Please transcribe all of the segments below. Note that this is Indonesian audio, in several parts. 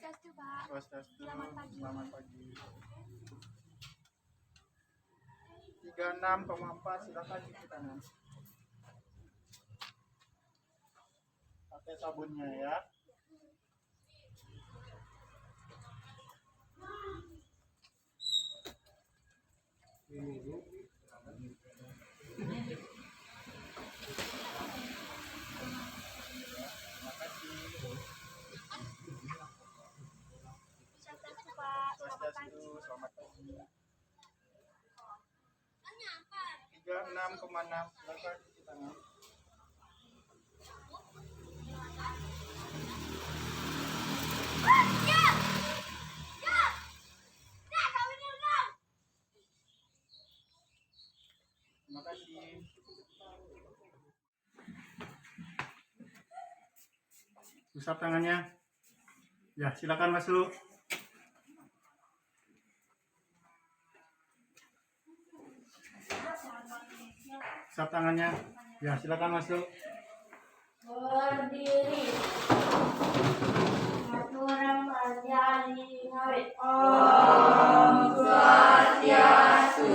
Swastiastu, Pak. Swastiastu. Selamat pagi. Selamat pagi. 36,4 silakan cuci tangan. Pakai sabunnya ya. Swastiastu, Pak. Selamat pagi. Swastiastu. Selamat pagi. 36,6 silakan cuci tangan. Terima kasih. Usap tangannya. Ya, silakan masuk. Usap tangannya. Ya, silakan masuk. Berdiri. Aturan berdiri ngawit. Om Swastiastu.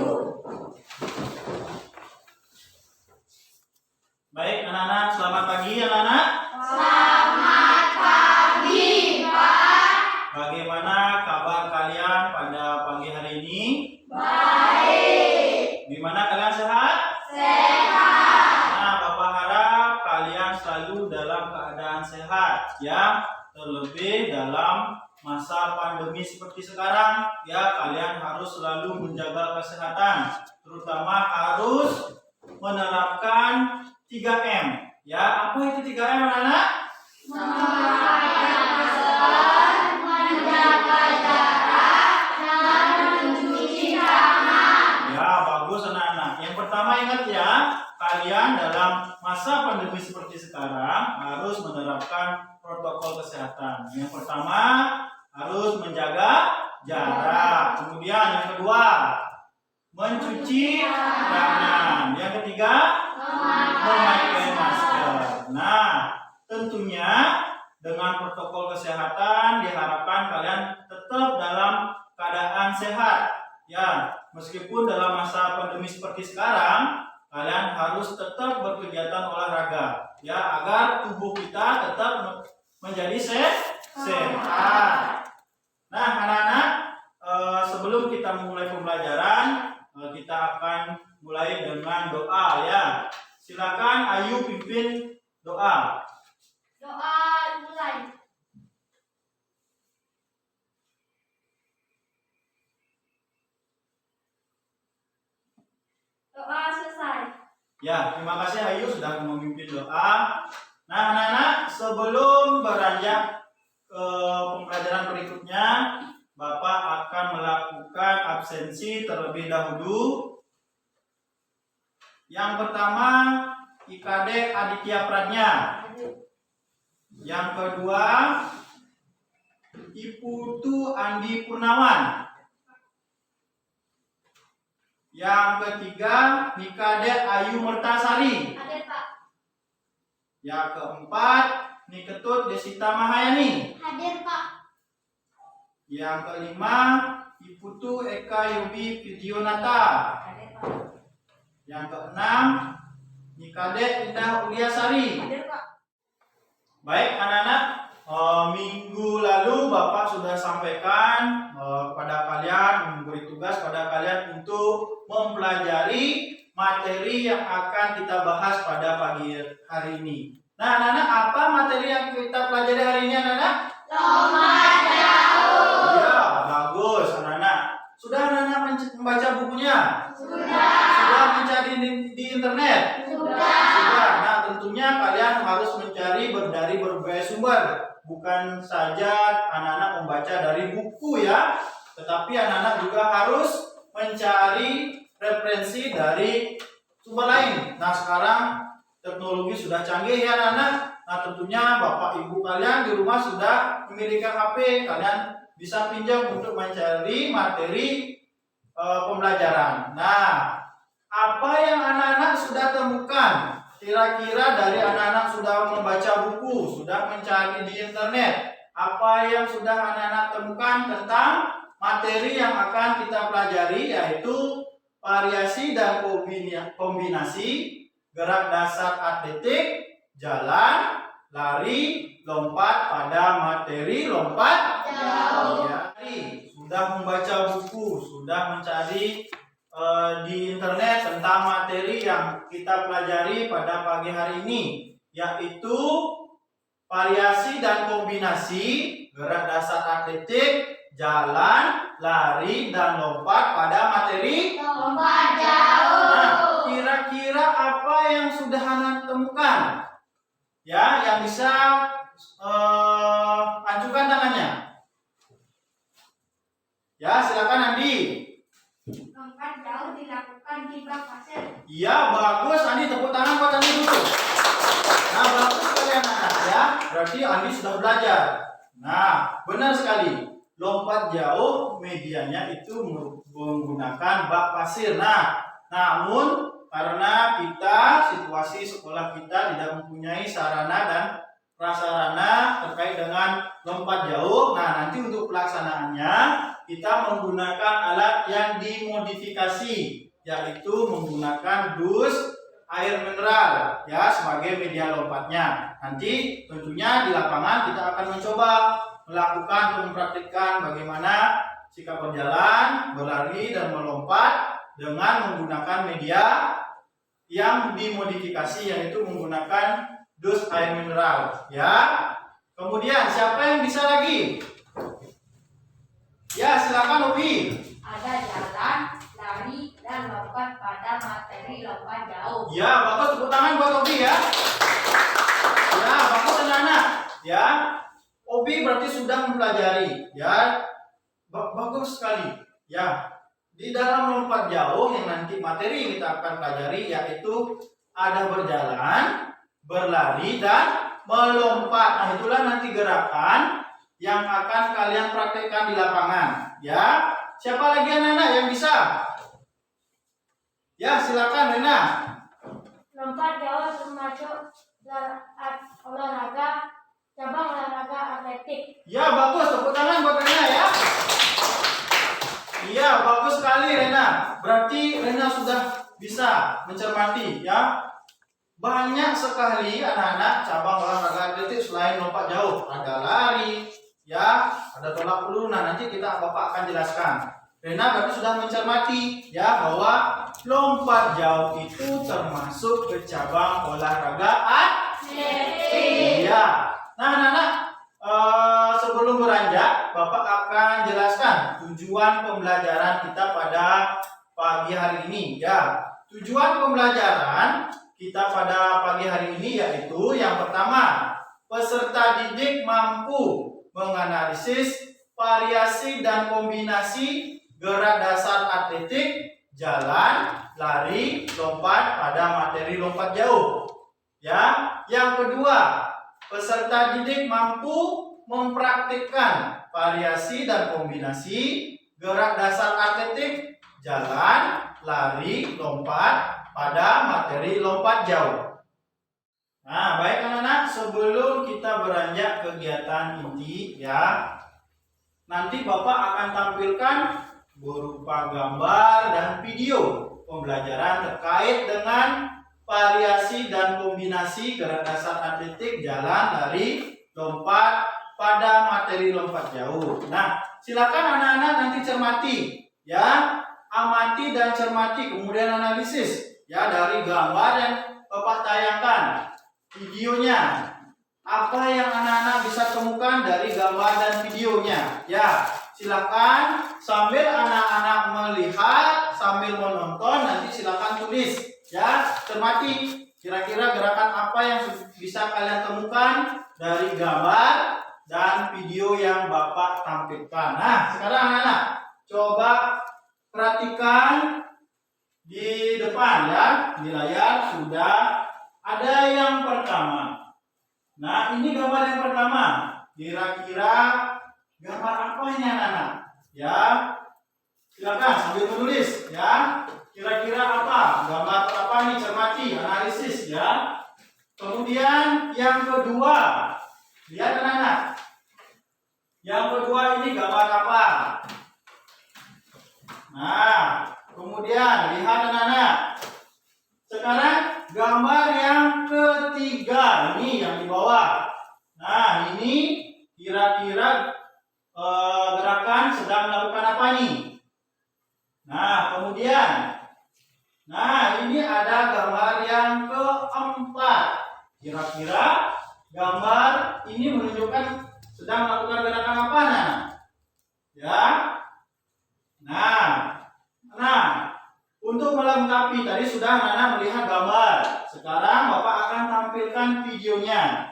Baik, anak-anak, selamat pagi anak-anak. Selamat pagi, Pak. Bagaimana kabar kalian pada pagi hari ini? Baik. Gimana kalian sehat? Sehat. Nah, Bapak harap kalian selalu dalam keadaan sehat ya. Terlebih dalam masa pandemi seperti sekarang ya, kalian harus selalu menjaga kesehatan, terutama harus menerapkan 3M ya. Apa itu 3M anak-anak? Memakai masker, menjaga jarak, dan mencuci tangan. Ya, bagus anak-anak. Yang pertama ingat ya, kalian dalam masa pandemi seperti sekarang harus menerapkan protokol kesehatan. Yang pertama harus menjaga jarak. Kemudian yang kedua, mencuci tangan. Yang ketiga, memakai masker. Nah, tentunya dengan protokol kesehatan diharapkan kalian tetap dalam keadaan sehat. Ya, meskipun dalam masa pandemi seperti sekarang, kalian harus tetap berkegiatan olahraga ya, agar tubuh kita tetap menjadi sehat. Nah, anak-anak, sebelum kita memulai pembelajaran, kita akan mulai dengan doa ya. Silakan Ayu pimpin doa. Doa mulai. Doa selesai. Ya, terima kasih Ayu sudah memimpin doa. Nah, anak-anak, sebelum beranjak ke pembelajaran berikutnya, Bapak akan melakukan absensi terlebih dahulu. Yang pertama, IKD Aditya Pradnya. Yang kedua, Iputu Andi Purnawan. Yang ketiga, Nikade Ayu Mertasari. Hadir, Pak. Yang keempat, Niketut Desita Mahayani. Hadir, Pak. Yang kelima, Iputu Eka Yobi Vidionata. Hadir, Pak. Yang keenam, Nikade Indah Uliasari. Hadir, Pak. Baik anak-anak, minggu lalu Bapak sudah sampaikan kepada kalian, memberi tugas pada kalian untuk mempelajari materi yang akan kita bahas pada pagi hari ini. Nah anak-anak, apa materi yang kita pelajari hari ini anak-anak? Lompat jauh. Ya, bagus anak-anak. Sudah anak-anak membaca bukunya? Sudah. Sudah mencari di internet? Sudah. Sudah. Nah, tentunya kalian harus mencari dari berbagai sumber. Bukan saja anak-anak membaca dari buku ya, tetapi anak-anak juga harus mencari referensi dari sumber lain. Nah, sekarang teknologi sudah canggih ya anak-anak. Nah, tentunya Bapak Ibu kalian di rumah sudah memiliki HP. Kalian bisa pinjam untuk mencari materi pembelajaran. Nah, apa yang anak-anak sudah temukan? Kira-kira dari anak-anak sudah membaca buku, sudah mencari di internet. apa yang sudah anak-anak temukan tentang materi yang akan kita pelajari, yaitu variasi dan kombinasi gerak dasar atletik, jalan, lari, lompat pada materi lompat Jauh. Ya, sudah membaca buku, sudah mencari di internet tentang materi yang kita pelajari pada pagi hari ini, yaitu variasi dan kombinasi gerak dasar atletik, jalan, lari, dan lompat pada materi. Lompat jauh. Nah, kira-kira apa yang sudah anak temukan? Ya, yang bisa ajukan tangannya. Ya, silakan Andi. Lompat jauh dilakukan di bak pasir. Iya, bagus Andi, tepuk tangan buat Andi dulu. Nah, bagus sekali anak-anak ya. Berarti Andi sudah belajar. Nah, benar sekali. Lompat jauh medianya itu menggunakan bak pasir. Nah, namun karena kita situasi sekolah kita tidak mempunyai sarana dan prasarana terkait dengan lompat jauh. Nah, nanti untuk pelaksanaannya kita menggunakan alat yang dimodifikasi, yaitu menggunakan dus air mineral ya sebagai media lompatnya. Nanti tentunya di lapangan kita akan mencoba melakukan atau mempraktikkan bagaimana sikap berjalan, berlari, dan melompat dengan menggunakan media yang dimodifikasi, yaitu menggunakan dus air mineral ya. Kemudian siapa yang bisa lagi? Ya, silakan Obi. Ada jalan, lari, dan lompat pada materi lompat jauh. Ya, bagus, tepuk tangan buat Obi ya. Ya, bagus anak-anak. Ya, Obi berarti sudah mempelajari. Ya, bagus sekali. Ya, di dalam lompat jauh yang nanti materi yang kita akan pelajari yaitu ada berjalan, berlari, dan melompat. Nah, itulah nanti gerakan yang akan kalian praktekkan di lapangan. Ya, siapa lagi anak-anak yang bisa? Ya, silakan Rena. Lompat jauh termasuk olahraga cabang olahraga atletik. Ya, bagus, tepuk tangan buat Rena ya. Iya, bagus sekali Rena. Berarti Rena sudah bisa mencermati ya. Banyak sekali anak-anak cabang olahraga atletik selain lompat jauh. Ada lari, ya, ada tolak peluru. Nah, nanti Bapak akan jelaskan. Rena berarti sudah mencermati ya bahwa lompat jauh itu termasuk ke cabang olahraga atletik. Iya. Nah, anak-anak, sebelum beranjak, Bapak akan jelaskan tujuan pembelajaran kita pada pagi hari ini. Ya, tujuan pembelajaran kita pada pagi hari ini yaitu yang pertama, peserta didik mampu menganalisis variasi dan kombinasi gerak dasar atletik, jalan, lari, lompat pada materi lompat jauh. Ya, yang kedua, peserta didik mampu mempraktikkan variasi dan kombinasi gerak dasar atletik, jalan, lari, lompat pada materi lompat jauh. Nah, baik anak-anak, sebelum kita beranjak kegiatan inti ya, nanti Bapak akan tampilkan berupa gambar dan video pembelajaran terkait dengan variasi dan kombinasi gerak dasar atletik, jalan, lari, lompat pada materi lompat jauh. Nah, silakan anak-anak nanti cermati ya, amati dan cermati, kemudian analisis ya dari gambar yang Bapak tayangkan, videonya. Apa yang anak-anak bisa temukan dari gambar dan videonya? Ya, silakan sambil anak-anak melihat, sambil menonton, nanti silakan tulis ya, cermati kira-kira gerakan apa yang bisa kalian temukan dari gambar dan video yang Bapak tampilkan. Nah, sekarang anak-anak coba perhatikan di depan ya, di layar sudah ada yang pertama. Nah, ini gambar yang pertama. Kira-kira gambar apa ini anak-anak? Ya, silakan sambil menulis ya. Kira-kira apa? Gambar apa nih? Cermati, analisis ya. Kemudian yang kedua, lihat anak-anak. Yang kedua ini gambar apa? Nah, kemudian lihat anak-anak. Sekarang gambar yang ketiga, ini yang di bawah. Nah, ini kira-kira gerakan sedang melakukan apa nih? Nah, kemudian, nah ini ada gambar yang keempat. Kira-kira gambar ini menunjukkan sedang melakukan gerakan apa, Nah? Ya. Nah, untuk melengkapi tadi sudah Nana melihat gambar. Sekarang Bapak akan tampilkan videonya.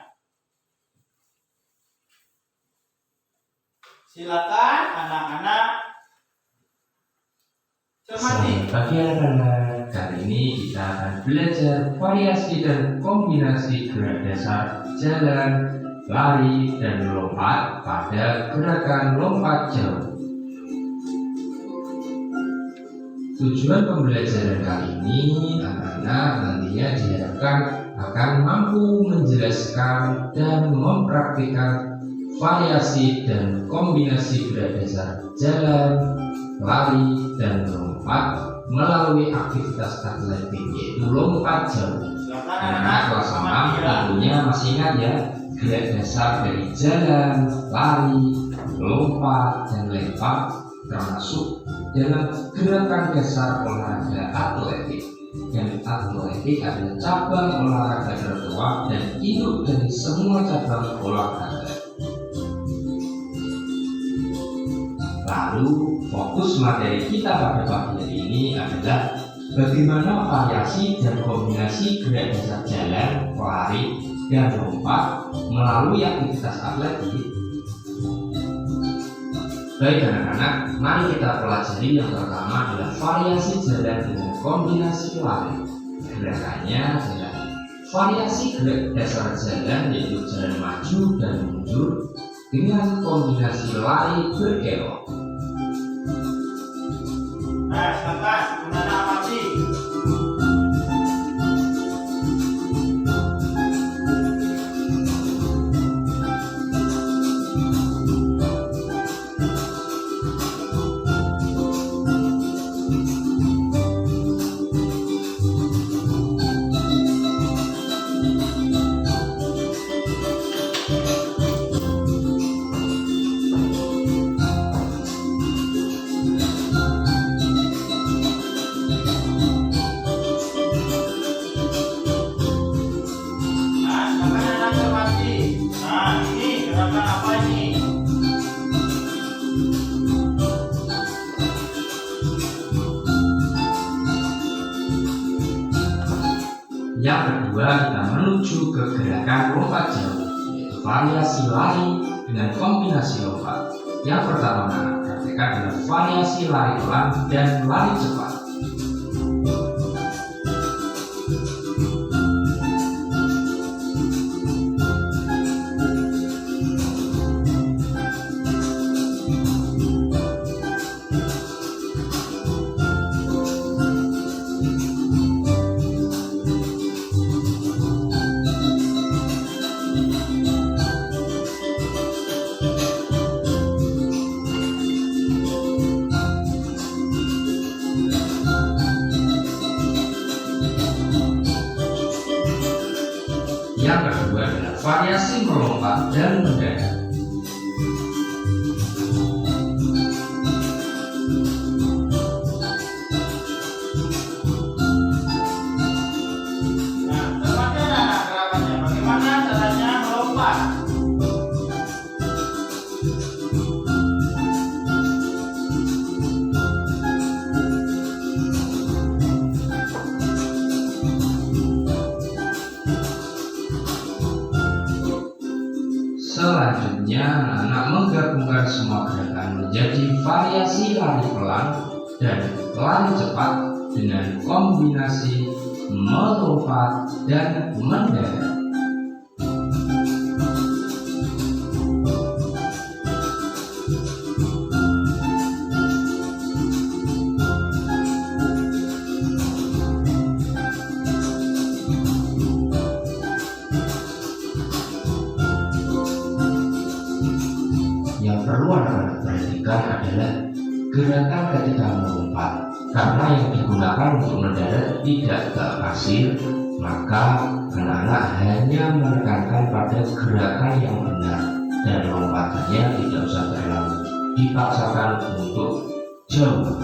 Silakan anak-anak cermati. Bagi anak-anak, kali ini kita akan belajar variasi dan kombinasi gerak dasar jalan, lari, dan lompat pada gerakan lompat jauh. Tujuan pembelajaran kali ini, anak-anak nantinya diharapkan akan mampu menjelaskan dan mempraktikkan variasi dan kombinasi gerak dasar jalan, lari, dan lompat melalui aktivitas atletik yaitu lompat jauh. Anak-anak kelas 6 tentunya masih ingat ya gerak dasar dari jalan, lari, lompat, dan lempar termasuk dalam gerakan dasar olahraga atletik. Dan atletik adalah cabang olahraga tertua dan induk dari semua cabang olahraga. Lalu fokus materi kita pada pagi hari ini adalah bagaimana variasi dan kombinasi gerak dasar jalan, lari, dan lompat melalui aktivitas atletik. Baik anak-anak, mari kita pelajari yang pertama adalah variasi jalan dengan kombinasi lari. Gerakannya adalah variasi gerak dasar jalan yaitu jalan maju dan mundur dengan kombinasi lari berkelok. Nah, silakan Nana amati. Yang kedua, kita menuju ke gerakan lompat jauh, yaitu variasi lari dengan kombinasi lompat. Yang pertama, praktekkan adalah variasi lari pelan dan lari cepat. Yang kedua adalah variasi melompat dan mendarat. Nah, tempatnya anak gerakannya. Bagaimana caranya melompat? Selanjutnya, anak-anak menggabungkan semua gerakan menjadi variasi lari pelan dan lari cepat dengan kombinasi melompat dan mendarat. yang perlu anak-anak perhatikan adalah gerakan ketika melompat, karena yang digunakan untuk mendarat tidak ke pasir, maka anak-anak hanya menekankan pada gerakan yang benar dan lompatannya tidak usah terlalu dipaksakan untuk jauh.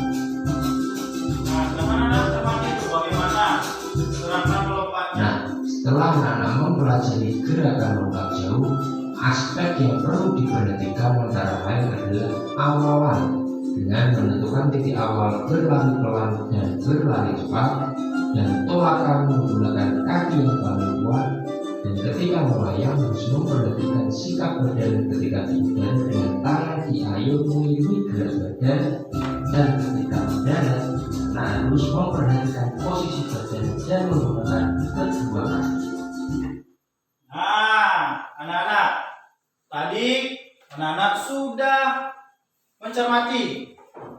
Nah, teman-teman cermati itu bagaimana gerakan melompatnya. Nah, setelah anak-anak mempelajari gerakan lompat jauh, aspek yang perlu diperhatikan antara lain adalah awalan, dengan menentukan titik awal berlari pelan dan berlari cepat, dan tolakan menggunakan kaki yang paling kuat, dan ketika melayang harus memperhatikan sikap badan ketika di udara dengan tangan diayun mengiringi gerak badan, dan ketika mendarat harus memperhatikan posisi badan dan menggunakan kedua kaki. Nah, anak-anak, tadi anak-anak sudah mencermati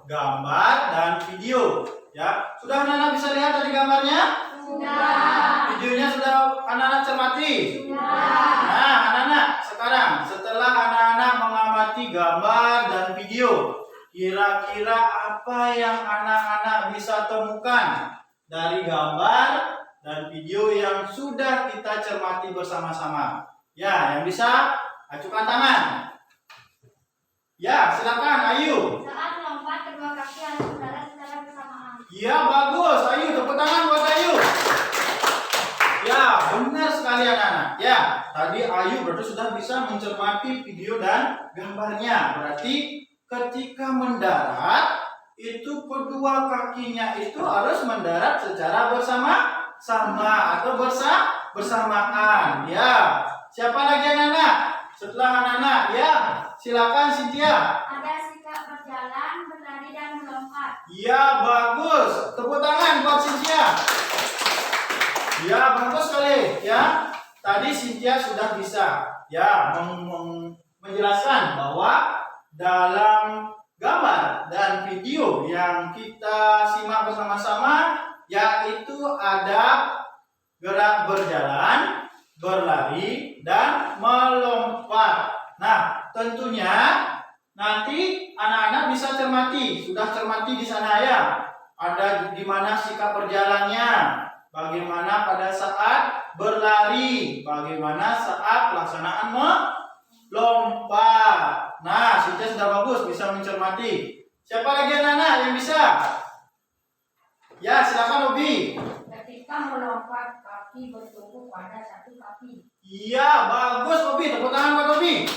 gambar dan video, ya. Sudah anak-anak bisa lihat tadi gambarnya? Sudah. Videonya sudah anak-anak cermati? Sudah. Nah, anak-anak, sekarang setelah anak-anak mengamati gambar dan video, kira-kira apa yang anak-anak bisa temukan dari gambar dan video yang sudah kita cermati bersama-sama? Ya, yang bisa acukan tangan. Ya, silakan Ayu. Saat melompat, kedua kaki harus mendarat secara bersamaan. Ya, bagus. Ayu, tepuk tangan buat Ayu. Ya, benar sekali anak-anak. Ya, tadi Ayu berarti sudah bisa mencermati video dan gambarnya. Berarti ketika mendarat, itu kedua kakinya itu harus mendarat secara bersama-sama atau bersamaan. Ya, siapa lagi anak-anak? Setelah anak-anak, ya, silakan Cynthia. Ada sikap berjalan, berlari, dan melompat. Ya, bagus. Tepuk tangan buat Cynthia. Ya, bagus sekali. Ya, tadi Cynthia sudah bisa ya menjelaskan bahwa dalam gambar dan video yang kita simak bersama-sama, yaitu ada gerak berjalan, berlari, dan melompat. Nah, tentunya nanti anak-anak bisa cermati, sudah cermati di sana ya. Ada di mana sikap berjalannya, bagaimana pada saat berlari, bagaimana saat pelaksanaan melompat. Nah, sudah bagus, bisa mencermati. Siapa lagi anak-anak yang bisa? Ya, silakan Obi. Ketika melompat, kaki bertumpu pada satu kaki. Iya, bagus Obi. Tepuk tangan buat Obi.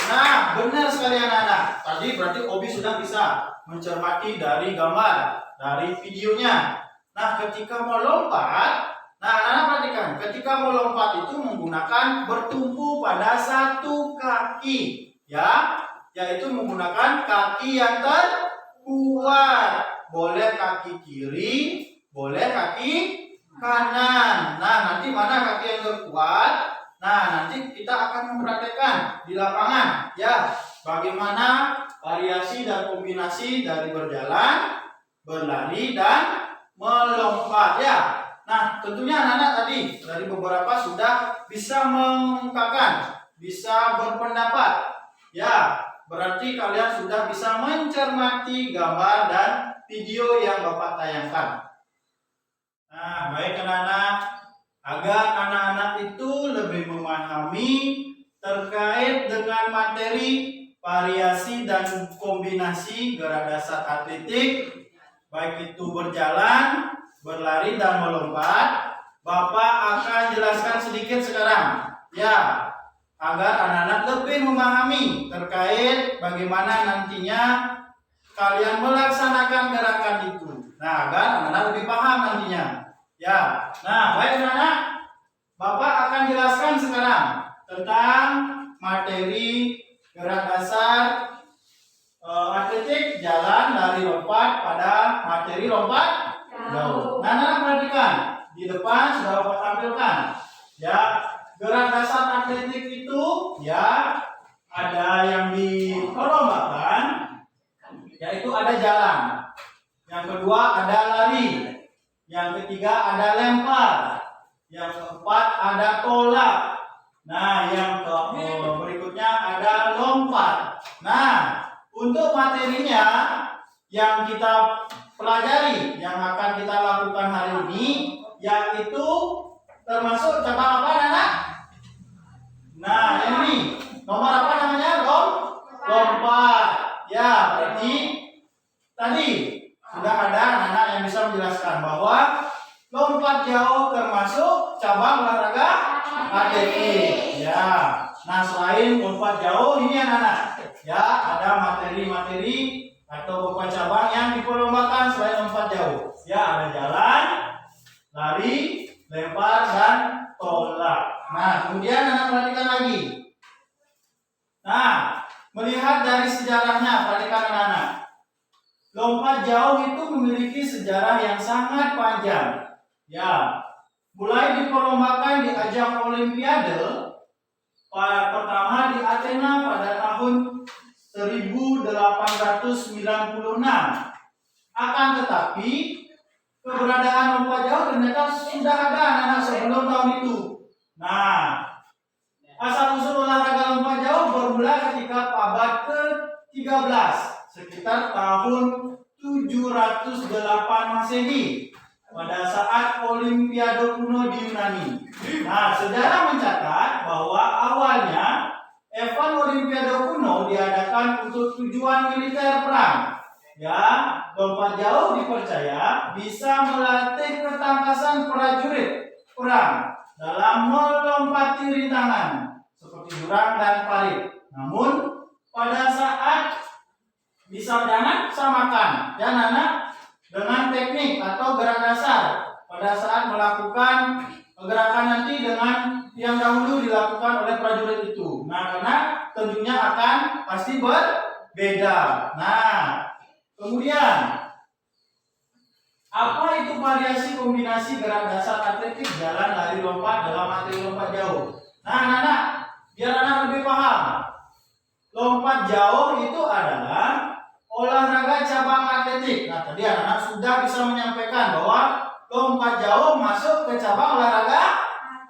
Nah, benar sekali anak-anak. Tadi berarti Obi sudah bisa mencermati dari gambar, dari videonya. Nah, ketika melompat, nah anak-anak perhatikan, ketika melompat itu menggunakan bertumpu pada satu kaki, ya, yaitu menggunakan kaki yang terkuat. Boleh kaki kiri, boleh kaki kanan. Nah, nanti mana kaki yang terkuat? Nah, nanti kita akan memperhatikan di lapangan, ya, bagaimana variasi dan kombinasi dari berjalan, berlari, dan melompat, ya. Nah, tentunya anak-anak tadi dari beberapa sudah bisa mengungkapkan, bisa berpendapat, ya. Berarti kalian sudah bisa mencermati gambar dan video yang Bapak tayangkan. Nah, baik anak-anak. Agar anak-anak itu lebih memahami terkait dengan materi variasi dan kombinasi gerak dasar atletik, baik itu berjalan, berlari, dan melompat, Bapak akan jelaskan sedikit sekarang, ya, agar anak-anak lebih memahami terkait bagaimana nantinya kalian melaksanakan gerakan itu. Nah, agar anak-anak lebih paham nantinya. Ya, nah baik anak-anak, Bapak akan jelaskan sekarang tentang materi gerak dasar atletik, jalan, lari, lompat pada materi lompat jauh. Nah, anak-anak perhatikan di depan sudah Bapak tampilkan. Ya, gerak dasar atletik itu ya ada yang diperlombakan, yaitu ada jalan. Yang kedua ada lari. Yang ketiga ada lempar. Yang keempat ada tolak. Nah, yang berikutnya lompat. Nah, untuk materinya yang kita pelajari, yang akan kita lakukan hari ini, yaitu termasuk cabang apa, anak? Nah, ini nomor apa namanya? Lompat. Ya, berarti tadi sudah ada anak-anak yang bisa menjelaskan bahwa lompat jauh termasuk cabang olahraga atletik. Ya. Nah, selain lompat jauh ini anak-anak, ya ada materi-materi atau beberapa cabang yang diperlombakan selain lompat jauh. Ya, ada jalan, lari, lempar, dan tolak. Nah, kemudian anak perhatikan lagi. Nah, melihat dari sejarahnya, perhatikan anak-anak. Lompat jauh itu memiliki sejarah yang sangat panjang. Ya, mulai diperlombakan di ajang Olimpiade pertama di Athena pada tahun 1896. Akan tetapi keberadaan lompat jauh ternyata sudah ada anak-anak sebelum tahun itu. Nah, asal-usul olahraga lompat jauh bermula ketika abad ke-13, sekitar tahun 708 Masehi, pada saat Olimpiade kuno di Yunani. Nah, sejarah mencatat bahwa awalnya event Olimpiade kuno diadakan untuk tujuan militer perang. Ya, lompat jauh dipercaya bisa melatih ketangkasan prajurit perang dalam melompati rintangan seperti jurang dan parit. Namun pada saat jangan samakan ya anak dengan teknik atau gerak dasar pada saat melakukan gerakan nanti dengan yang dahulu dilakukan oleh prajurit itu. Nah, karena tentunya akan pasti berbeda. Nah, kemudian apa itu variasi kombinasi gerak dasar atletik, jalan, lari, lompat dalam materi lompat jauh? Nah, anak-anak, biar anak lebih paham. Lompat jauh itu adalah olahraga cabang atletik. Nah, tadi anak-anak sudah bisa menyampaikan bahwa lompat jauh masuk ke cabang olahraga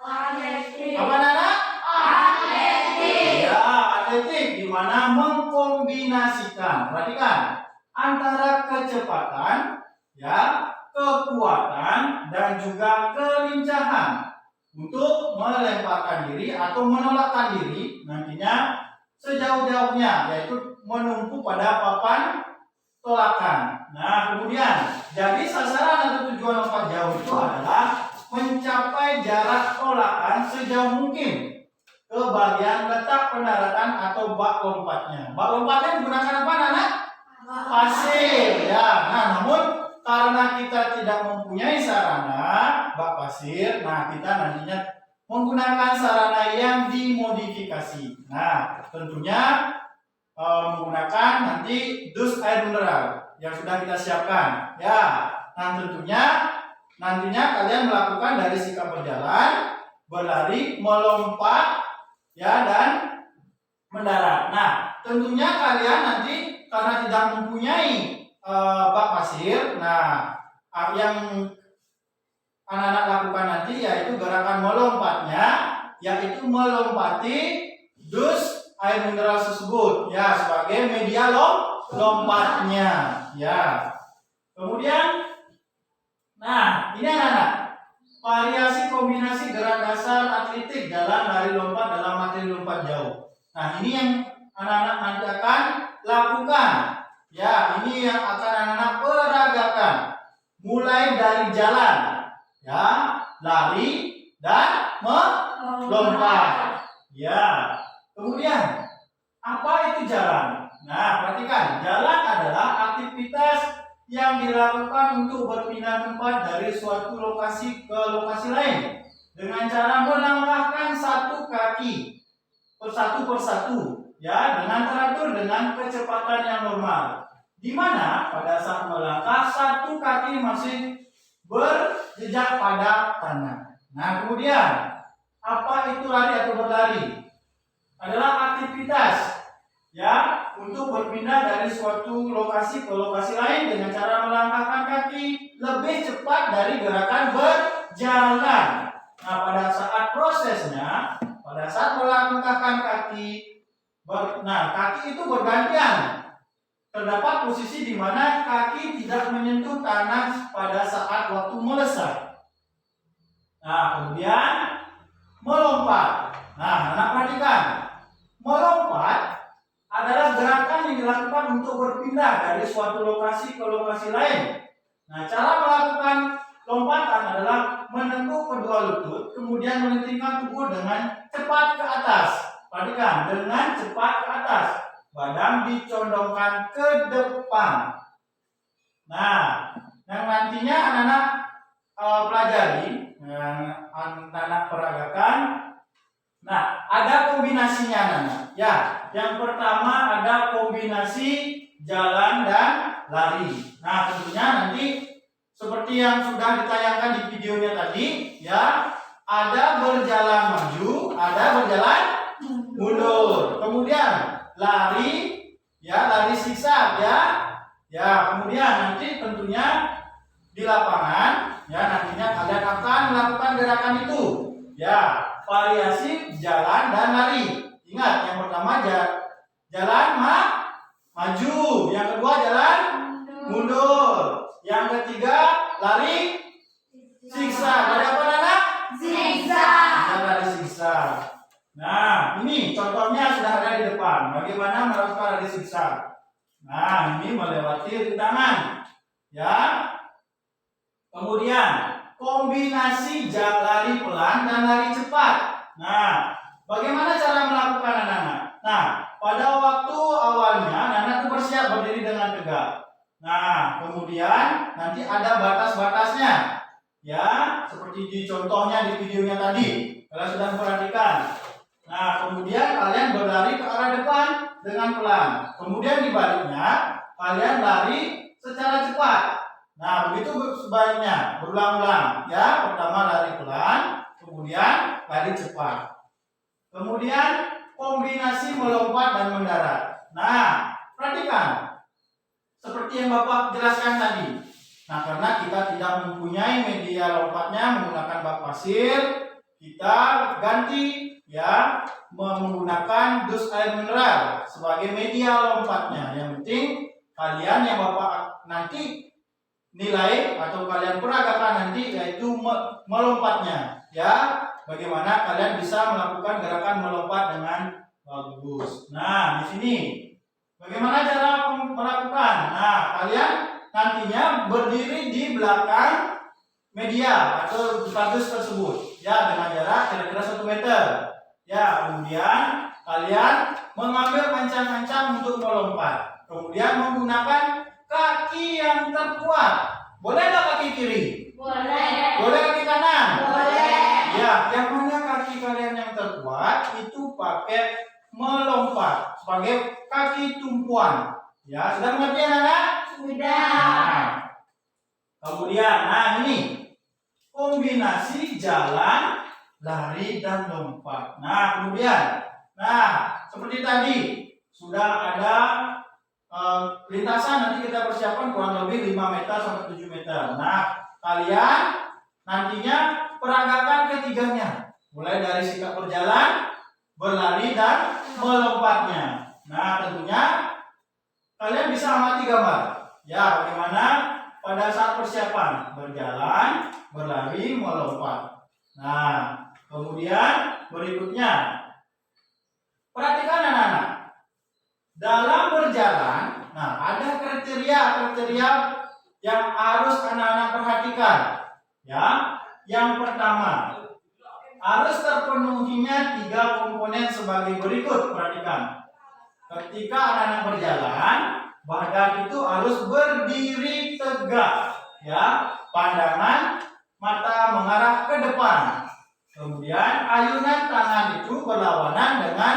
Atletik. apa, anak? Atletik. Ya, atletik, di mana mengkombinasikan, perhatikan, antara kecepatan, ya, kekuatan, dan juga kelincahan untuk melemparkan diri atau menolakkan diri nantinya sejauh-jauhnya, yaitu menumpuk pada papan tolakan. Nah, kemudian jadi sasaran atau tujuan lompat jauh itu adalah mencapai jarak tolakan sejauh mungkin ke bagian letak pendaratan atau bak lompatnya. Bak lompatnya menggunakan apa, anak? Pasir. Ya, nah namun karena kita tidak mempunyai sarana bak pasir, nah kita nantinya menggunakan sarana yang dimodifikasi. Nah, tentunya menggunakan nanti dus air mineral yang sudah kita siapkan. Ya, nah tentunya nantinya kalian melakukan dari sikap berjalan, berlari, melompat, ya, dan mendarat. Nah, tentunya kalian nanti karena tidak mempunyai bak pasir, nah yang anak-anak lakukan nanti yaitu gerakan melompatnya, yaitu melompati dus air mineral tersebut, ya, sebagai media lompatnya, ya. Kemudian, nah ini anak-anak, variasi kombinasi gerak dasar atletik, jalan, lari, lompat dalam materi lompat jauh. Nah, ini yang anak-anak nanti akan lakukan, ya, ini yang akan anak-anak peragakan, mulai dari jalan, ya, lari, dan melompat. Ya. Kemudian, apa itu jalan? Nah, perhatikan, jalan adalah aktivitas yang dilakukan untuk berpindah tempat dari suatu lokasi ke lokasi lain dengan cara melangkahkan satu kaki persatu, ya, dengan teratur dengan kecepatan yang normal. Di mana pada saat melangkah satu kaki masih berjejak pada tanah. Nah, kemudian apa itu lari atau berlari? Adalah aktivitas, ya, untuk berpindah dari suatu lokasi ke lokasi lain dengan cara melangkahkan kaki lebih cepat dari gerakan berjalan. Nah, pada saat prosesnya, pada saat melangkahkan kaki kaki itu bergantian. Terdapat posisi di mana kaki tidak menyentuh tanah pada saat waktu melesat. Nah, kemudian melompat. Nah, anak perhatikan. Melompat adalah gerakan yang dilakukan untuk berpindah dari suatu lokasi ke lokasi lain. Nah, cara melakukan lompatan adalah menekuk kedua lutut, kemudian melentingkan tubuh dengan cepat ke atas. Perhatikan, dengan cepat ke atas. Badan dicondongkan ke depan. Nah, yang nantinya anak-anak pelajari, yang anak-anak peragakan. Nah, ada kombinasinya anak-anak. Ya, yang pertama ada kombinasi jalan dan lari. Nah, tentunya nanti seperti yang sudah ditayangkan di videonya tadi, ya, ada berjalan maju, ada berjalan mundur. Kemudian lari, ya, lari zigzag, ya. Ya, kemudian nanti tentunya di lapangan, ya, nantinya kalian akan melakukan gerakan itu. Ya, variasi jalan dan lari. Ingat, yang pertama jalan maju, yang kedua jalan mundur, yang ketiga lari zigzag. Ada apa anak? Zigzag. Ya, lari zigzag. Nah, ini contohnya sudah ada di depan. Bagaimana melakukan lari zigzag? Nah, ini melewati rintangan. Ya. Kemudian kombinasi lari pelan dan lari cepat. Nah, bagaimana cara melakukan anak-anak? Nah, pada waktu awalnya anak-anak itu bersiap berdiri dengan tegak. Nah, kemudian nanti ada batas-batasnya. Ya, seperti di contohnya di videonya tadi. Kalian sudah perhatikan. Nah, kemudian kalian berlari ke arah depan dengan pelan. Kemudian dibaliknya, kalian lari secara cepat. Nah, begitu sebaliknya, berulang-ulang. Ya, pertama lari pelan, kemudian lari cepat. Kemudian kombinasi melompat dan mendarat. Nah, perhatikan. Seperti yang Bapak jelaskan tadi. Nah, karena kita tidak mempunyai media lompatnya menggunakan bak pasir, kita ganti, ya, menggunakan dus air mineral sebagai media lompatnya. Yang penting kalian yang Bapak nanti nilai atau kalian peragakan nanti yaitu melompatnya, ya, bagaimana kalian bisa melakukan gerakan melompat dengan bagus. Nah, di sini bagaimana cara melakukan? Nah, kalian nantinya berdiri di belakang media atau dus tersebut, ya, dengan jarak kira-kira 1 meter. Ya, kemudian kalian mengambil ancang-ancang untuk melompat. Kemudian menggunakan kaki yang terkuat. Boleh nggak kaki kiri? Boleh. Boleh kaki kanan? Boleh. Ya, yang mana kaki kalian yang terkuat itu pakai melompat sebagai kaki tumpuan. Ya, sudah mengerti anak-anak? Sudah. Nah, kemudian, nah ini kombinasi jalan, lari dan lompat. Nah, kemudian, nah seperti tadi sudah ada lintasan, nanti kita persiapkan kurang lebih 5 meter sampai 7 meter. Nah, kalian nantinya peragakan ketiganya, mulai dari sikap berjalan, berlari dan melompatnya. Nah, tentunya kalian bisa amati gambar. Ya, bagaimana pada saat persiapan berjalan, berlari, melompat. Nah, kemudian berikutnya perhatikan anak-anak. Dalam berjalan, nah ada kriteria yang harus anak-anak perhatikan. Ya, yang pertama harus terpenuhinya 3 komponen sebagai berikut. Perhatikan. Ketika anak-anak berjalan, badan itu harus berdiri tegak, ya, pandangan mata mengarah ke depan. Kemudian ayunan tangan itu berlawanan dengan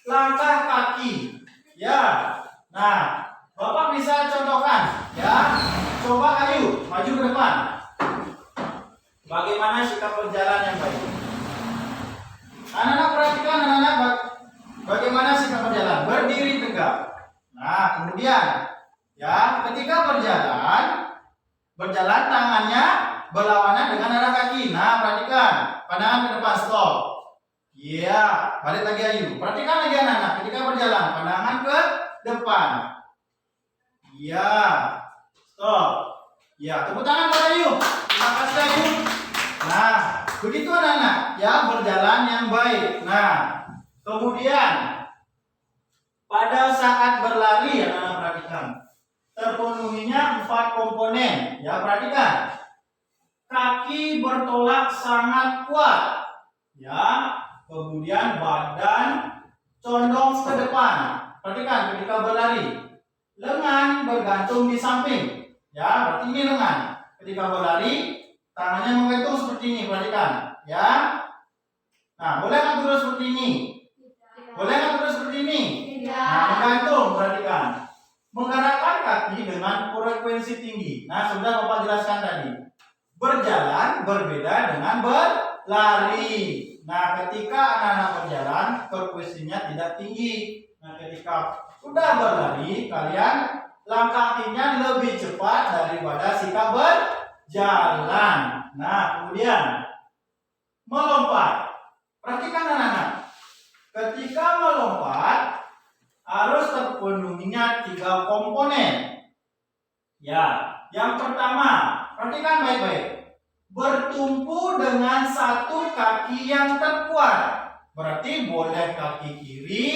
langkah kaki. Ya, nah, Bapak bisa contohkan, ya. Coba ayo maju ke depan. Bagaimana sikap berjalan yang baik? Anak-anak perhatikan, anak-anak bagaimana sikap berjalan? Berdiri tegak. Nah, kemudian, ya, ketika berjalan tangannya berlawanan dengan arah kaki. Nah, perhatikan, pandangan ke depan, stop. Iya, balik lagi ayo. Perhatikan lagi anak-anak, ketika berjalan berjalan, pandangan ke depan. Ya, stop. Ya, tepuk tangan buat Ayu. Terima kasih Ayu. Nah, begitu anak-anak, ya berjalan yang baik. Nah, kemudian pada saat berlari, anak-anak perhatikan, terpenuhinya 4 komponen. Ya, perhatikan. Kaki bertolak sangat kuat. Ya, kemudian badan condong ke depan. Perhatikan ketika berlari. Lengan bergantung di samping. Ya, berarti ini lengan. Ketika berlari, tangannya menggantung seperti ini. Perhatikan. Ya. Nah, boleh nggak turun seperti ini? Boleh nggak turun seperti ini? Nah, menggantung. Perhatikan. Menggerakkan kaki dengan frekuensi tinggi. Nah, sudah Bapak jelaskan tadi. Berjalan berbeda dengan berlari. Nah, ketika anak-anak berjalan, frekuensinya tidak tinggi. Nah, ketika sudah berlari, kalian langkah kakinya lebih cepat daripada sikap berjalan. Nah, kemudian melompat. Perhatikan anak-anak. Ketika melompat, harus terpenuhinya 3 komponen. Ya, yang pertama, perhatikan baik-baik. Bertumpu dengan satu kaki yang terkuat. Berarti boleh kaki kiri,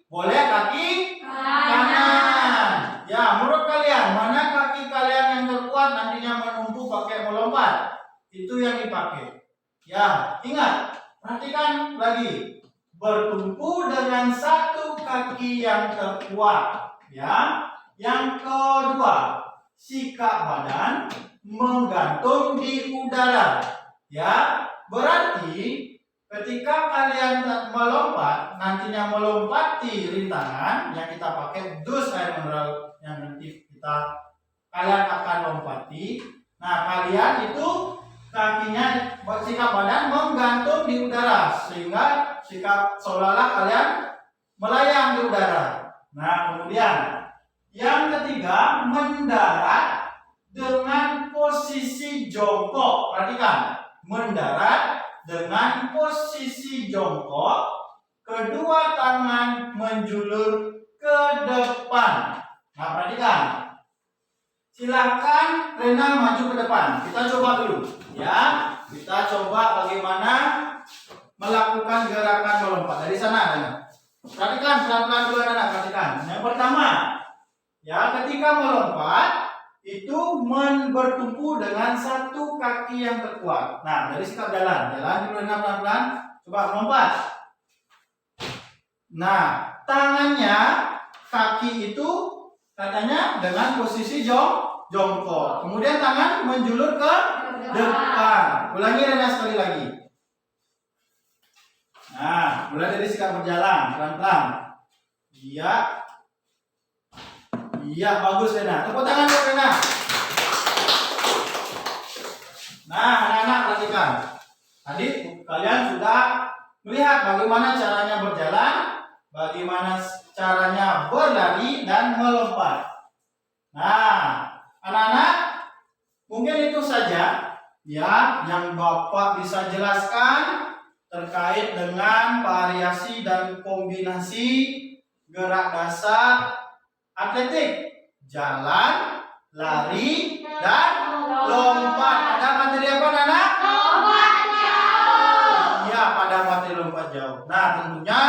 boleh kaki kanan. Ya, menurut kalian mana kaki kalian yang terkuat nantinya menumpu pakai melompat? Itu yang dipakai. Ya, ingat, perhatikan lagi. Bertumpu dengan satu kaki yang terkuat. Ya, yang kedua, sikap badan menggantung di udara. Ya, berarti ketika kalian melompat, nantinya melompati rintangan yang kita pakai dus air mineral yang nanti kalian akan lompati. Nah, kalian itu kakinya, sikap badan menggantung di udara sehingga sikap seolah-olah kalian melayang di udara. Nah, kemudian yang ketiga, mendarat dengan posisi jongkok. Perhatikan, mendarat dengan posisi jongkok, kedua tangan menjulur ke depan. Nah, perhatikan. Silakan Rena maju ke depan. Kita coba dulu, ya. Kita coba bagaimana melakukan gerakan melompat dari sana, Rena. Perhatikan pelan-pelan dulu, anak. Perhatikan. Yang pertama, ya, ketika melompat itu bertumpu dengan satu kaki yang terkuat. Nah, dari sikap jalan dulu Rena pelan-pelan. Coba melompat. Nah, tangannya, kaki itu katanya dengan posisi jongkok. Kemudian tangan menjulur ke depan. Ulangi Rena sekali lagi. Nah, mulai dari sikap berjalan pelan-pelan. Iya. Iya, bagus Rena. Tepuk tangan buat Rena. Nah, anak-anak perhatikan. Tadi kalian sudah melihat bagaimana caranya berjalan, bagaimana caranya berlari dan melompat. Nah, anak-anak, mungkin itu saja ya yang Bapak bisa jelaskan terkait dengan variasi dan kombinasi gerak dasar atletik, jalan, lari, dan lompat. Ada materi apa, anak? Lompat jauh. Iya, pada materi lompat jauh. Nah, tentunya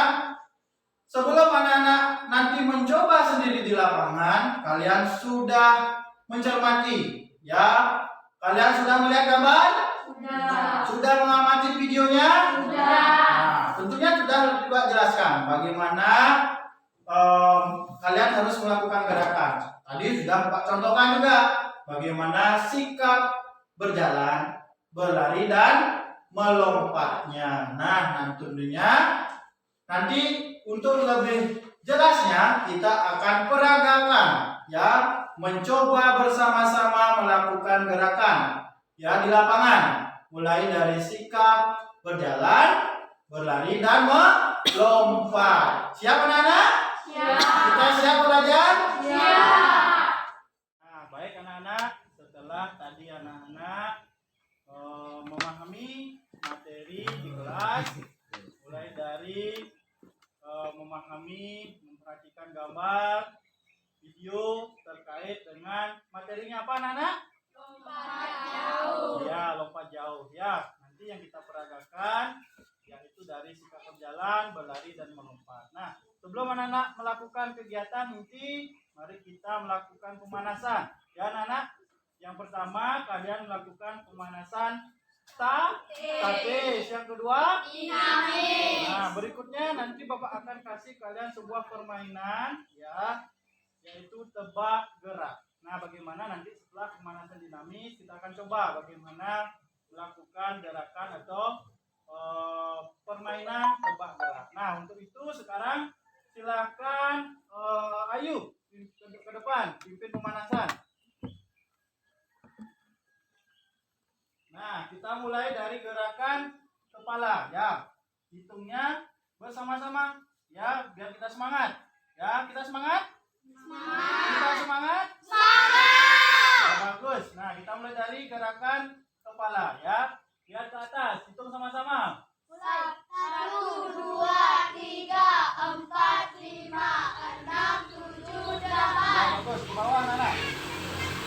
sebelum anak-anak nanti mencoba sendiri di lapangan, kalian sudah mencermati, ya. Kalian sudah melihat gambar? Sudah. Sudah mengamati videonya? Sudah. Nah, tentunya sudah juga jelaskan bagaimana kalian harus melakukan gerakan. Tadi sudah Pak contohkan juga bagaimana sikap berjalan, berlari, dan melompatnya. Nah, tentunya nanti untuk lebih jelasnya kita akan peragakan, ya, mencoba bersama-sama melakukan gerakan, ya, di lapangan, mulai dari sikap berjalan, berlari, dan melompat. Siap anak-anak? Siap. Kita siap belajar? Siap. Nah, baik anak-anak, setelah tadi anak-anak memahami materi di kelas, mulai dari memahami, perhatikan gambar, video terkait dengan materinya apa, anak-anak? Lompat jauh. Ya, lompat jauh ya. Nanti yang kita peragakan yaitu dari sikap berjalan, berlari dan melompat. Nah, sebelum anak-anak melakukan kegiatan inti, mari kita melakukan pemanasan. Ya, anak-anak. Yang pertama, kalian melakukan pemanasan statis. Yang kedua, Dinamis. nah, berikutnya nanti Bapak akan kasih kalian sebuah permainan ya, yaitu tebak gerak. Nah, bagaimana nanti setelah pemanasan dinamis kita akan coba bagaimana melakukan gerakan atau permainan tebak gerak. Nah, untuk itu sekarang silakan Ayu ke depan pimpin pemanasan. Nah, kita mulai dari gerakan kepala ya. Hitungnya bersama-sama ya, biar kita semangat. Ya, kita semangat? Kita semangat? Ya, bagus. Nah, kita mulai dari gerakan kepala ya. Lihat ke atas, hitung sama-sama. 1, 2, 3, 4, 5, 6, 7, 8. Ya, bagus. Ke bawah, anak.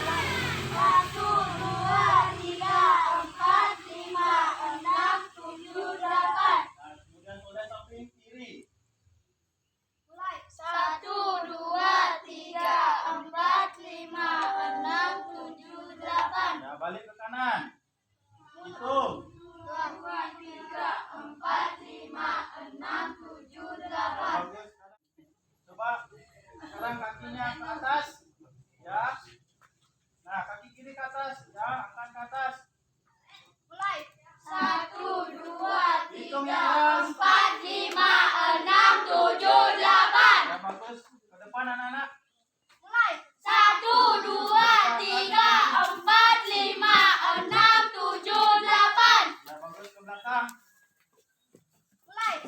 1, 2, 3, 4, 5, 6, 7, 8. Nah, kemudian mulai samping kiri. 1, 2, 3, 4, 5, 6, 7, 8. Ya, balik ke kanan. Hitung. 2, 3, 4, 5, 6, 7, 8. Bagus. Coba sekarang kakinya ke atas. Ya. Nah, kaki kiri ke atas. Ya, angkat ke atas. 1, 2, Hitung 3, yang keras. 4, 5, 6, 7, 8. Ya, bagus. Ke depan anak-anak. 1, 2, 3, 4, 5, 6, 7, 8. Ya, bagus. Ke belakang. 1,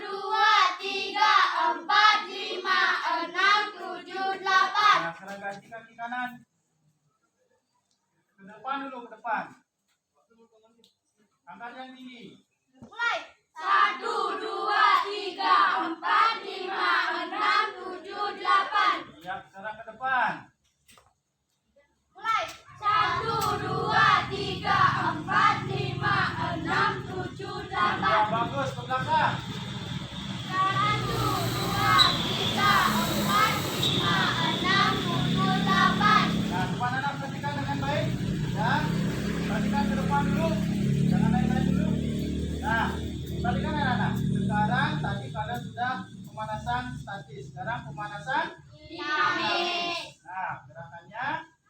2, 3, 4, 5, 6, 7, 8. Nah, sekarang ganti kaki kanan. Ke depan dulu, ke depan. Angkat yang tinggi. 1, 2, 3, 4, 5, 6, 7, 8. Ya, sekarang ke depan. 1, 2, 3, 4, 5, 6, 7, 8. Ya, bagus. Ke belakang. 1, 2, 3, 4, 5, 6, 7, 8. Nah, depan anak perhatikan dengan baik. Ya, perhatikan ke depan dulu. Jangan naik-naik dulu. Nah, perhatikan anak-anak. Sekarang tadi kalian sudah pemanasan statis. Sekarang pemanasan Dinamis. Nah, gerakannya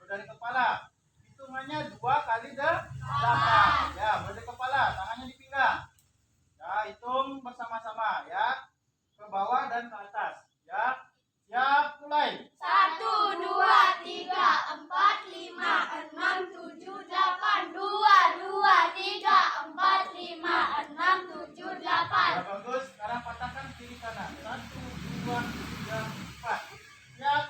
dari kepala. Hitungannya 2 kali 8. Ya, dari kepala, tangannya di pinggang. Ya, hitung bersama-sama ya. Ke bawah dan ke atas. Ya. Siap, mulai. 1, 2, 3, 4, 5, 6, 7, 8. 2, 2, 3, 4, 5, 6, 7, 8. Ya, bagus. Sekarang patahkan kiri kanan. 1, 2, 3, 4. Siap,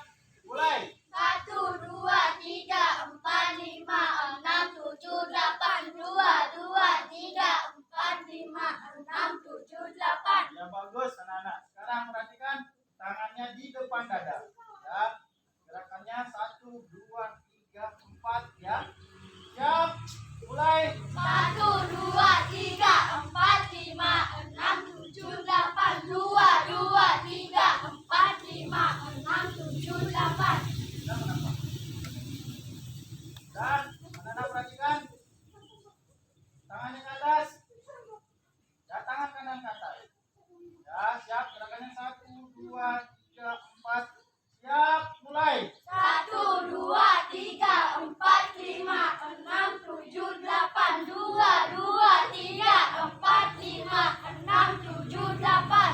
mulai. 1, 2, 3, 4, 5, 6, 7, 8. 2, 2, 3, 4, 5, 6, 7, 8. Ya, bagus anak-anak. Sekarang perhatikan tangannya di depan dada. Ya. Gerakannya 1, 2, 3, 4 ya. Siap, mulai. 1, 2, 3, 4, 5, 6, 7, 8. 2, 2, 3, 4, 5, 6, 7, 8. Dan anak-anak perhatikan tangannya ke atas. Ya, tangan kanan ke atas. Ya, siap. Gerakannya 1, 2, 3, 4. Siap, mulai. 1, 2, 3, 4, 5, 6, 7, 8. 2, 2, 3, 4, 5, 6, 7, 8.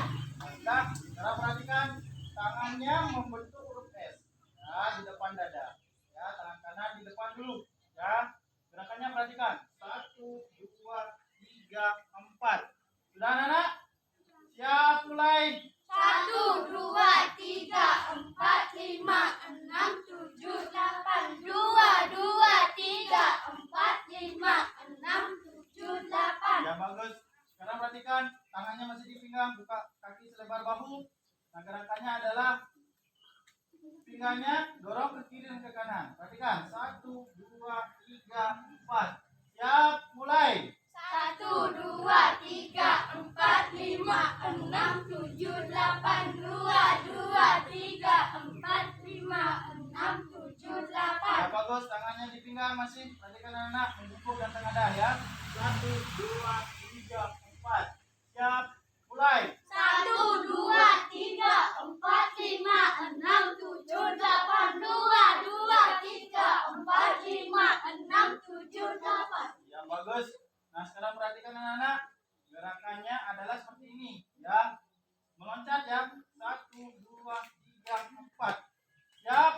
Nah, sekarang perhatikan tangannya membentuk huruf S. Ya, di depan dada. Ya, tangan kanan di depan dulu. Ya, gerakannya perhatikan. 1, 2, 3, 4. Sudah anak-anak? Siap, mulai. 1, 2, 3, 4, 5, 6, 7, 8. 2, 2, 3, 4, 5, 6, 7, 8. Ya, bagus. Sekarang perhatikan tangannya masih di pinggang, buka kaki selebar bahu. Nah, gerakan Caranya adalah pinggangnya dorong ke kiri dan ke kanan. Perhatikan, 1, 2, 3, 4. Siap, mulai. 1, 2, 3, 4, 5, 6, 7, 8, 2, 2, 3, 4, 5, 6, 7, 8. Ya bagus, tangannya di pinggang masih. Perhatikan anak-anak, membungkuk dan tengadah ya. 1, 2, 3, 4. Siap, mulai. 1, 2, 3, 4, 5, 6, 7, 8, 2, 2, 3, 4, 5, 6, 7, 8. Ya bagus. Nah sekarang perhatikan anak-anak, gerakannya adalah seperti ini ya. Meloncat ya. 1, 2, 3, 4. Siap,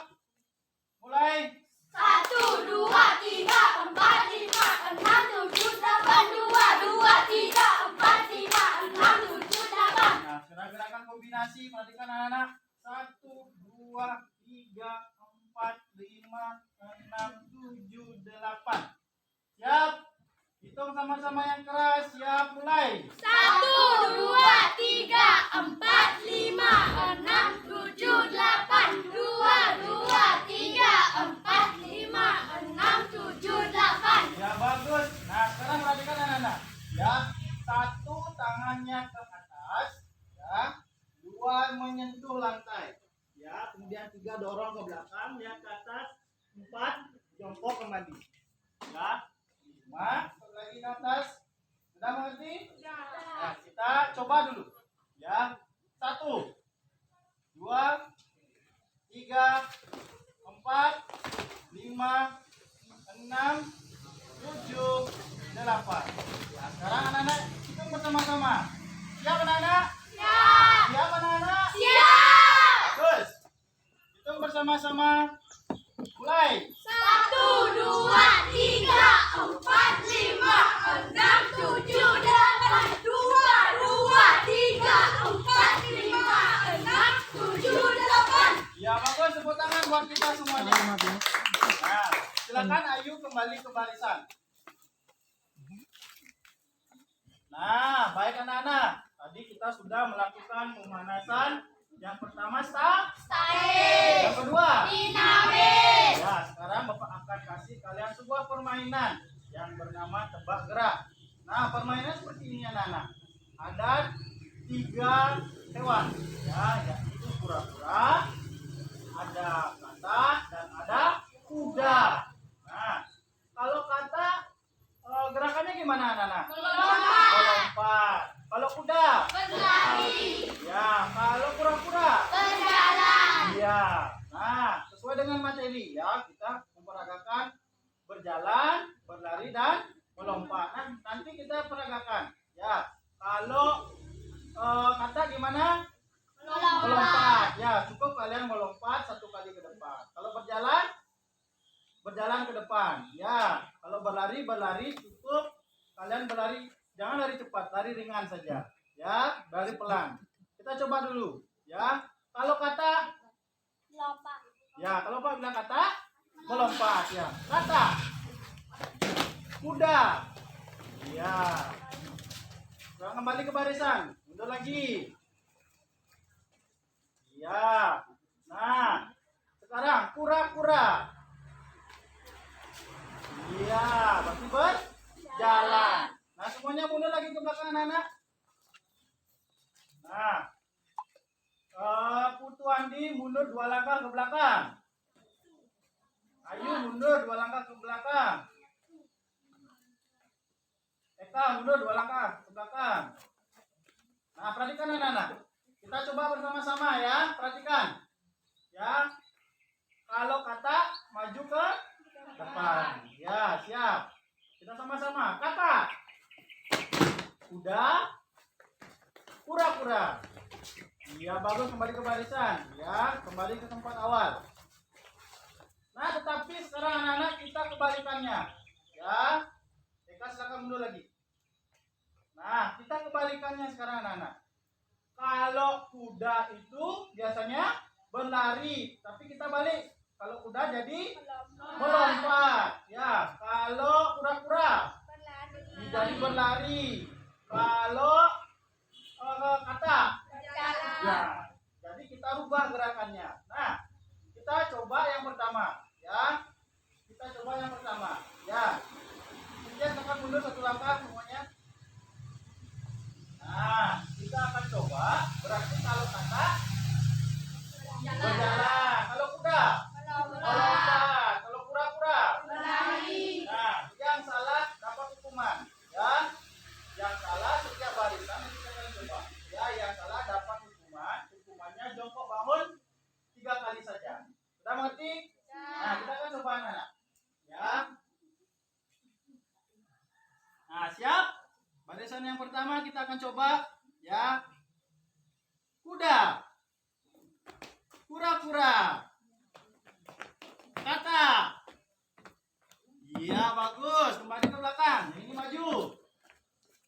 mulai. 1, 2, 3, 4, 5, 6, 7, 8, 2, 2, 3, 4, 5, 6, 7, 8. Nah sekarang gerakan kombinasi, perhatikan anak-anak. 1, 2, 3, 4, 5, 6, 7, 8. Siap, hitung sama-sama yang keras. Siap, mulai. 1, 2, 3, 4, 5, 6, 7, 8, 2, 2, 3, 4, 5, 6, 7, 8. Ya bagus. Nah sekarang perhatikan anak-anak. Ya, 1 tangannya ke atas, ya, 2 menyentuh lantai, ya, kemudian 3 dorong ke belakang, ya ke atas, 4 jongkok kembali, ya, 5 lagi ke atas. Sudah mengerti? Nah, kita coba dulu, ya. 1, 2, 3, 4, 5, 6, 7, 8. Ya, sekarang anak-anak hitung bersama-sama. Siap anak-anak? Siap. Siap anak-anak? Siap. Bagus. Hitung bersama-sama. Mulai. 1, 2, 3, 4, 5, 6, 7, 8, 2, 2, 3, 4, 5, 6, 7, 8. Ya bagus, tepuk tangan buat kita semuanya. Nah, silakan Ayu kembali ke barisan. Nah, baik anak-anak. Tadi kita sudah melakukan pemanasan. Yang pertama Style. yang kedua. Dinamis. Ya, sekarang Bapak akan kasih kalian sebuah permainan yang bernama tebak gerak. Nah, permainan seperti ini anak-anak. Ada 3 hewan, ya, yaitu kura-kura, ada kata, dan ada kuda. Nah, kalau kata gerakannya gimana anak-anak? Melompat. Melompat. Kalau kuda? Berlari. Ya, kalau kura-kura? Berjalan. Iya. Nah, sesuai dengan materi ya, kita memperagakan berjalan, berlari dan melompat. Nah, nanti kita peragakan. Ya, kalau kata gimana? Melompat. Ya, cukup kalian melompat 1 kali ke depan. Kalau berjalan, berjalan ke depan. Ya, kalau berlari cukup kalian berlari, jangan lari cepat, lari ringan saja. Ya, lari pelan. Kita coba dulu. Ya, kalau kata Melompat. ya, kalau Pak bilang kata melompat ya. Kata kuda. Ya. Sekarang kembali ke barisan. Mundur lagi. Ya. Nah, sekarang kura-kura. Iya, berarti berjalan. Nah, semuanya mundur lagi ke belakang anak-anak. Nah, Putu Andi mundur 2 langkah ke belakang. Ayu mundur 2 langkah ke belakang. Eka mundur 2 langkah ke belakang. Nah, perhatikan anak-anak. Kita coba bersama-sama ya. Perhatikan. Ya. Kalau kata maju ke depan. Ya, siap. Kita sama-sama. Kata. Kuda. Kura-kura. Iya, bagus, kembali ke barisan. Ya, kembali ke tempat awal. Nah, tetapi sekarang anak-anak kita kebalikannya. Ya. Eka silakan mundur lagi. Nah, kita kebalikannya sekarang anak-anak. Kalau kuda itu biasanya berlari, tapi kita balik. Kalau kuda jadi melompat. Ya, kalau kura-kura jadi berlari. Kalau kata Berjalan. ya, jadi kita ubah gerakannya. Nah, kita coba yang pertama, ya. Kita coba yang pertama, ya. Kemudian tekan mundur satu langkah semuanya. Nah, kita akan coba berarti kalau kata berjalan, kalau kuda, kalau kura-kura. Berlari. Nah, yang salah dapat hukuman, ya. Yang salah setiap barisan itu kita akan coba. Ya, yang salah dapat hukuman. Hukumannya jongkok bangun 3 kali saja. Sudah mengerti? Nah, kita akan coba anak. Ya. Nah, siap? Barisan yang pertama kita akan coba, ya. Kuda. Kura-kura. Kata. Iya, bagus. Kembali ke belakang. Yang ini maju.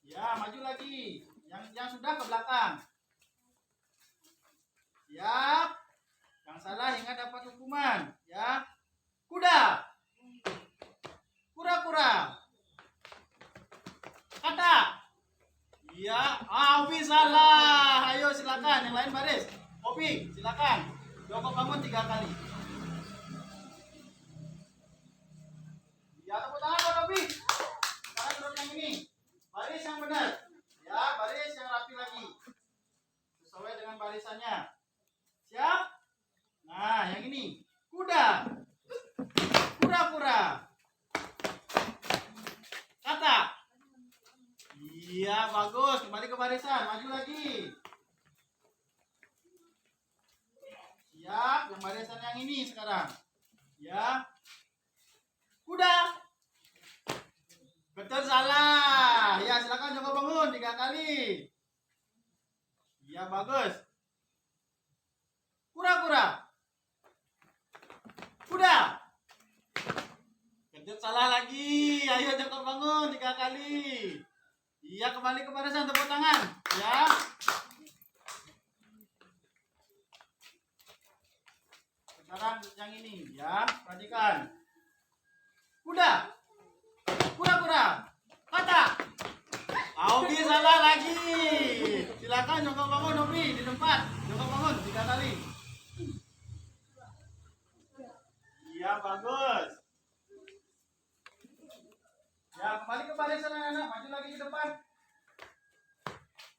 Ya, maju lagi. Yang sudah ke belakang. Siap. Yang salah hingga dapat hukuman. Ya. Kuda. Kura-kura. Kata. Iya. Opi salah. Ayo silakan. Yang lain baris. Opi, silakan. Jongkok bangun 3 kali. Ya, tepuk tangan buat Opi. Sekarang duduk yang ini. Baris yang benar. Ya, baris yang rapi lagi. Sesuai dengan barisannya. Siap? Nah, yang ini. Kuda. Kura-kura. Kata. Iya, bagus. Kembali ke barisan. Maju lagi. Siap. Yang barisan yang ini sekarang. Ya. Kuda. Betul salah. Ya, silakan coba bangun 3 kali. Ya, bagus. Kura-kura. Kuda. Betul salah lagi. Ayo coba bangun 3 kali. Iya, kembali ke barisan, tepuk tangan. Ya. Sekarang yang ini, ya. Perhatikan. Kuda. Kura-kura. Kata. Obi salah lagi. Silakan jongkok bangun Obi di tempat. Jongkok bangun 3 kali. Iya, bagus. Ya, kembali ke barisan anak-anak. Maju lagi ke depan.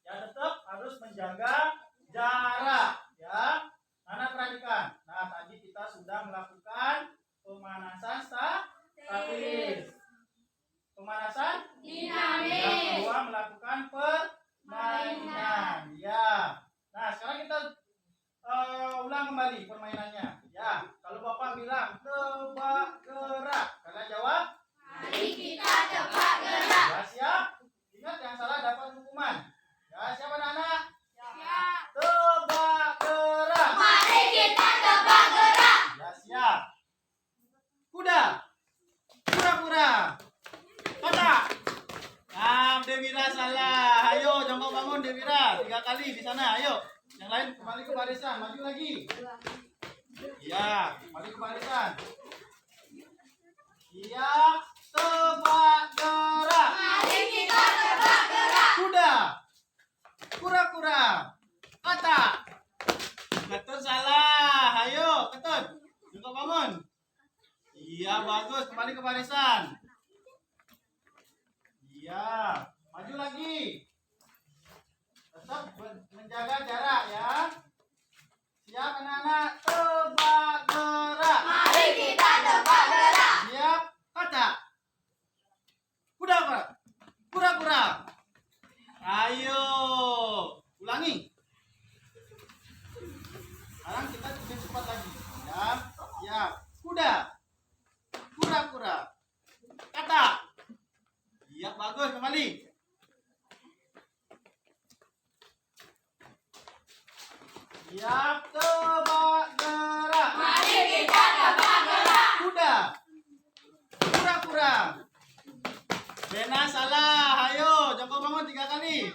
Ya, tetap harus menjaga jarak. Ya, anak perhatikan. Nah, tadi kita sudah melakukan pemanasan statis. Pemanasan Dinamis. yang kedua melakukan permainan. Ya. Nah, sekarang kita ulang kembali permainannya. Ya. Kalau Bapak bilang tebak gerak, kalian jawab. Mari kita tebak gerak. Ya, siap. Ingat yang salah dapat hukuman. Ya, siapa anak-anak? Siap. Tebak gerak. Mari kita tebak gerak. Ya, siap. Kuda. Kura-kura. Kata. Devira salah. Ayo, jongkok bangun Devira. 3 kali di sana. Ayo. Yang lain kembali ke barisan. Maju lagi. Iya, kembali ke barisan. Siap. Tebak gerak. Mari kita tebak gerak. Kuda. Kura-kura. Kata. Ketut salah. Ayo, Ketut. Jongkok bangun. Iya, bagus. Kembali ke barisan. Iya, maju lagi. Tetap menjaga jarak ya. Siap anak-anak, tebak gerak. Mari kita tebak gerak. Siap, kata. Kuda, kura-kura. Ayo, ulangi. Sekarang kita lebih cepat lagi. Siap, siap. Kuda, kura-kura. Kata. Iya, bagus, kembali. Siap, tebak gerak. Mari kita tebak gerak. Kuda. Kura-kura. Bena salah. Ayo, jongkok bangun 3 kali.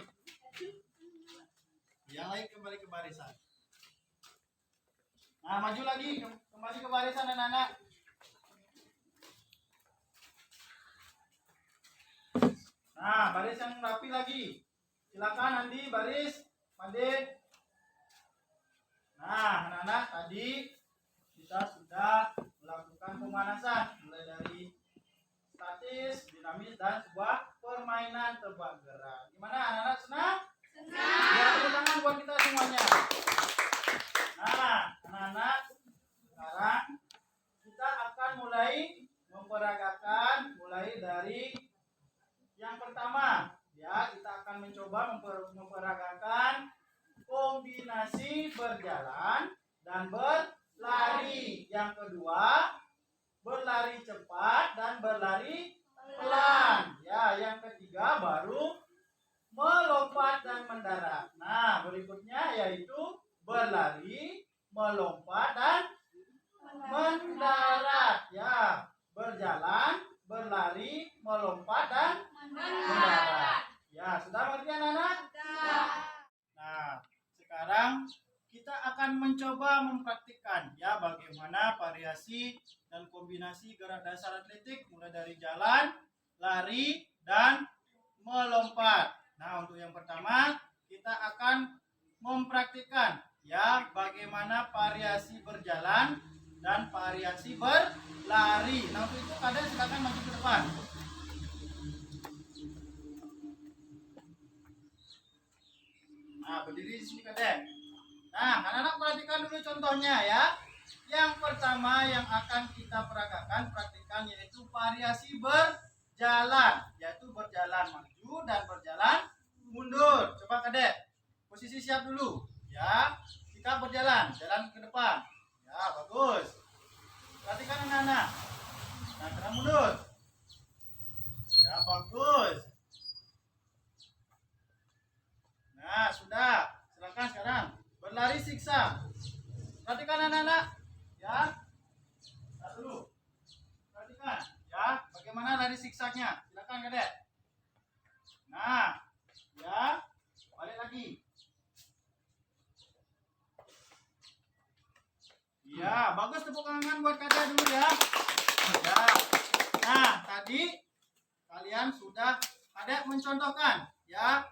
Yang lain kembali ke barisan. Nah, maju lagi. Kembali ke barisan anak-anak. Nah, baris yang rapi lagi. Silakan Andi, baris, Made. Nah, anak-anak, tadi kita sudah melakukan pemanasan mulai dari statis, dinamis, dan sebuah permainan tebak gerak. Gimana anak-anak, senang? Senang. Ya, tepuk tangan buat kita semuanya. Nah, anak-anak, sekarang kita akan mulai memperagakan mulai dari yang pertama. Ya, kita akan mencoba memperagakan kombinasi berjalan dan berlari. Yang kedua, berlari cepat dan berlari pelan. Ya, yang ketiga baru melompat dan mendarat. Nah, berikutnya yaitu berlari, melompat dan mendarat. Ya, berjalan, berlari, melompat dan mendarat. Ya, sudah mengerti anak-anak? Nah, sekarang kita akan mencoba mempraktikkan ya bagaimana variasi dan kombinasi gerak dasar atletik mulai dari jalan, lari, dan melompat. Nah, untuk yang pertama kita akan mempraktikkan ya bagaimana variasi berjalan dan variasi berlari. Nah, untuk itu kalian silakan maju ke depan. Nah, berdiri di sini kadek. Nah, anak-anak perhatikan dulu contohnya ya. Yang pertama yang akan kita praktikkan yaitu variasi berjalan, yaitu berjalan maju dan berjalan mundur. Coba kadek, posisi siap dulu. Ya, kita berjalan, jalan ke depan. Ya, bagus. Perhatikan anak-anak. Nah, gerak mundur. Ya, bagus. Nah, sudah. Silakan sekarang berlari siksa. Perhatikan anak-anak. Ya. Nah, dulu. Perhatikan. Ya, bagaimana lari siksaknya. Silakan, Kadek. Nah, ya. Balik lagi. Ya, bagus tepuk tangan buat Kadek dulu ya. Ya. Nah, tadi kalian sudah Kadek mencontohkan ya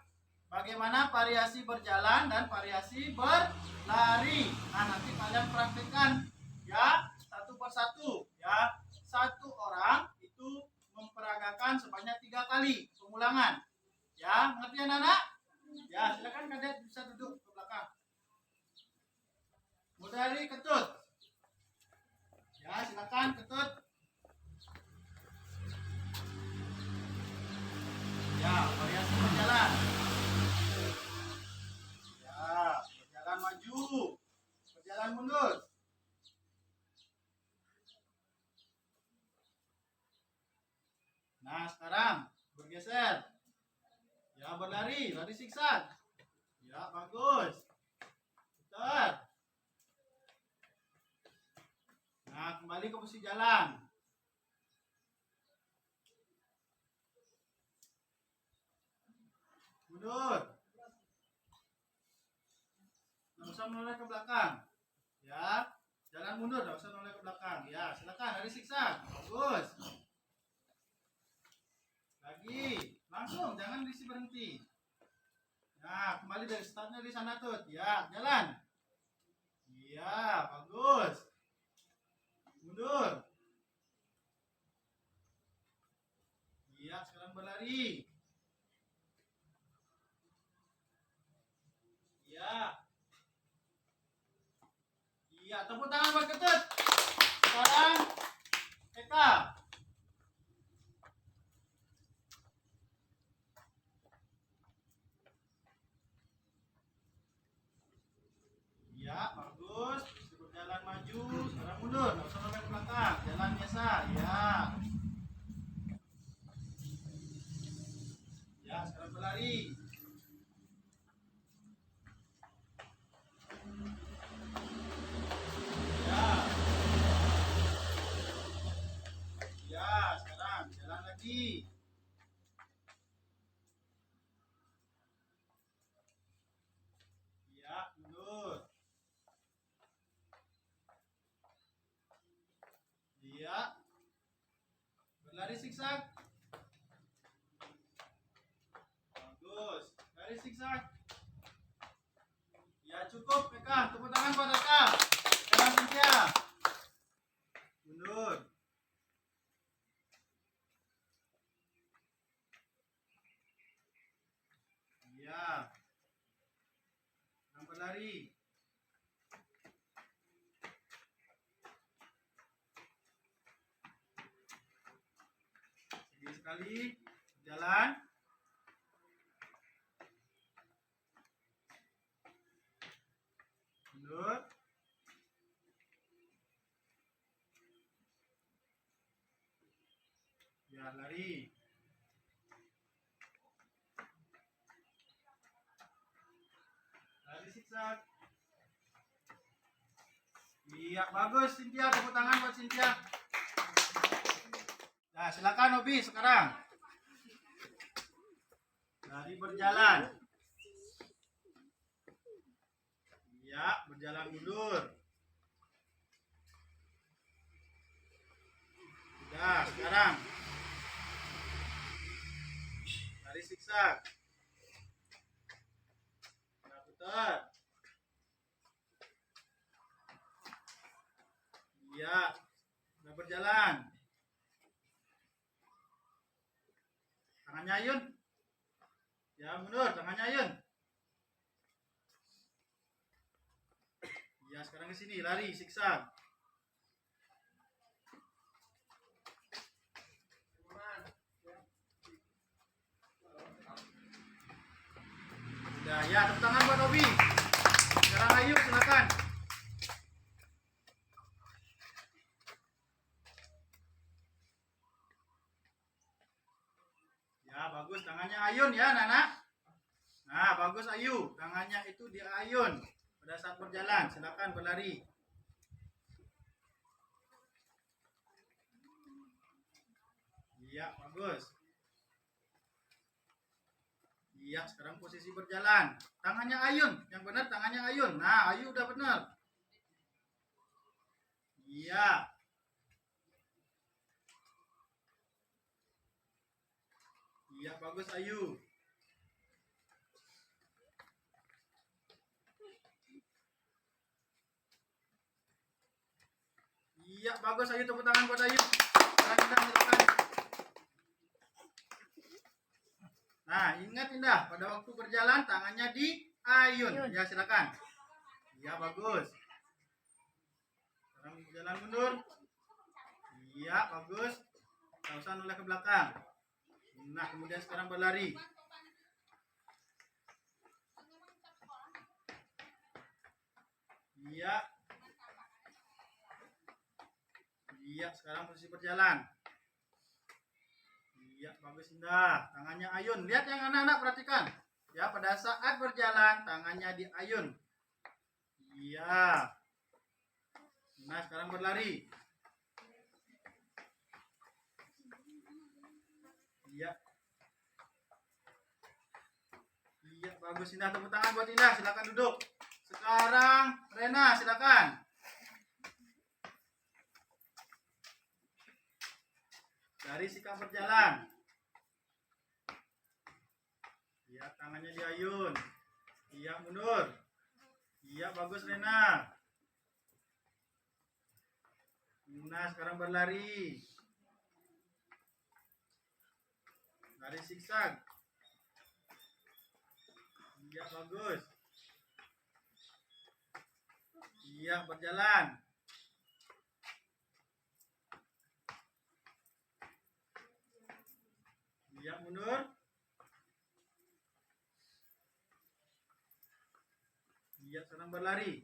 bagaimana variasi berjalan dan variasi berlari. Nah, nanti kalian praktikkan ya satu persatu ya. Satu orang itu memperagakan sebanyak 3 kali pengulangan. Ya, ngerti anak-anak? Ya, silakan Kadek bisa duduk ke belakang. Mulai dari ketut. Ya, silakan ketut. Ya, variasi berjalan. Berjalan maju, berjalan mundur. Nah, sekarang bergeser. Ya, berlari, lari siksa. Ya, bagus. Putar. Nah, kembali ke posisi jalan. Mundur. Nggak usah menoleh ke belakang. Ya, jalan mundur, nggak usah menoleh ke belakang. Ya, silakan lari siksa. Bagus. Lagi, langsung, jangan berhenti. Nah, kembali dari startnya di sana tuh. Ya, jalan. Iya, bagus. Mundur. Iya, sekarang berlari. Iya. Iya, tepuk tangan buat Ketut. Sekarang Eka. Iya, bagus. Berjalan maju, sekarang mundur. Nggak usah sampai ke belakang. Jalan biasa. Ya. Ya, sekarang berlari. Ya. Ya, sekarang jalan lagi. Ya, mundur. Iya. Berlari siksak. Bagus. kembali. Jalan. Mundur. Ya, lari. Lari zigzag. Iya, bagus Cynthia, tepuk tangan buat Cynthia. Nah, silakan Obi sekarang. Lari berjalan. Iya, berjalan mundur. Sudah, sekarang. Lari zigzag. Nah, putar. Iya, sudah berjalan. Tangannya ayun. Ya, mundur, tangannya ayun. Ya, sekarang ke sini, lari, zigzag. Udah, ya, tepuk tangan buat Obi. Sekarang Ayu, silakan. Ya, bagus, tangannya ayun ya, Nana. Nah, bagus Ayu, tangannya itu di ayun pada saat berjalan. Silakan berlari. Iya, bagus. Iya, sekarang posisi berjalan. Tangannya ayun, yang benar tangannya ayun. Nah, Ayu udah benar. Iya. Iya, bagus Ayu. Iya, bagus Ayu, tepuk tangan buat Ayu. Silakan. Nah, ingat Indah, pada waktu berjalan tangannya di ayun. Ya, silakan. Iya, bagus. Sekarang jalan mundur. Iya, bagus. Tak usah noleh ke belakang. Nah, kemudian sekarang berlari. Iya. Iya, sekarang posisi berjalan. Iya, bagus Indah. Tangannya ayun. Lihat yang anak-anak, perhatikan. Ya, pada saat berjalan tangannya di ayun. Iya. Nah, sekarang berlari. Iya. Iya, bagus Indah. Tepuk tangan buat Indah. Silakan duduk. Sekarang Rena, silakan. Dari sikap berjalan. Iya, tangannya di ayun. Iya, mundur. Iya, bagus Rena. Nah, sekarang berlari. Lari zigzag. Iya, bagus. Iya, berjalan. Iya, mundur. Iya, sekarang berlari.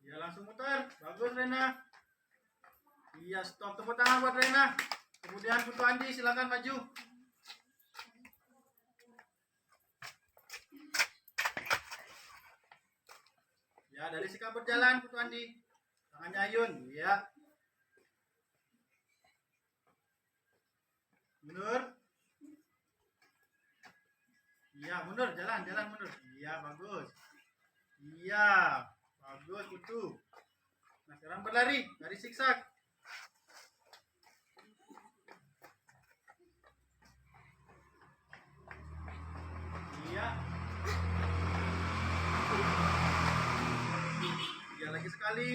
Iya, langsung muter. Bagus Rena. Iya, stop. Tepuk tangan buat Rena. Kemudian Putu Andi, silakan maju. Ya, dari sikap berjalan Putu Andi. Tangannya ayun. Ya. Mundur. Iya, mundur. Jalan mundur. Iya, bagus. Iya, bagus Putu. Nah, sekarang berlari dari zigzag. Iya. Iya, lagi sekali.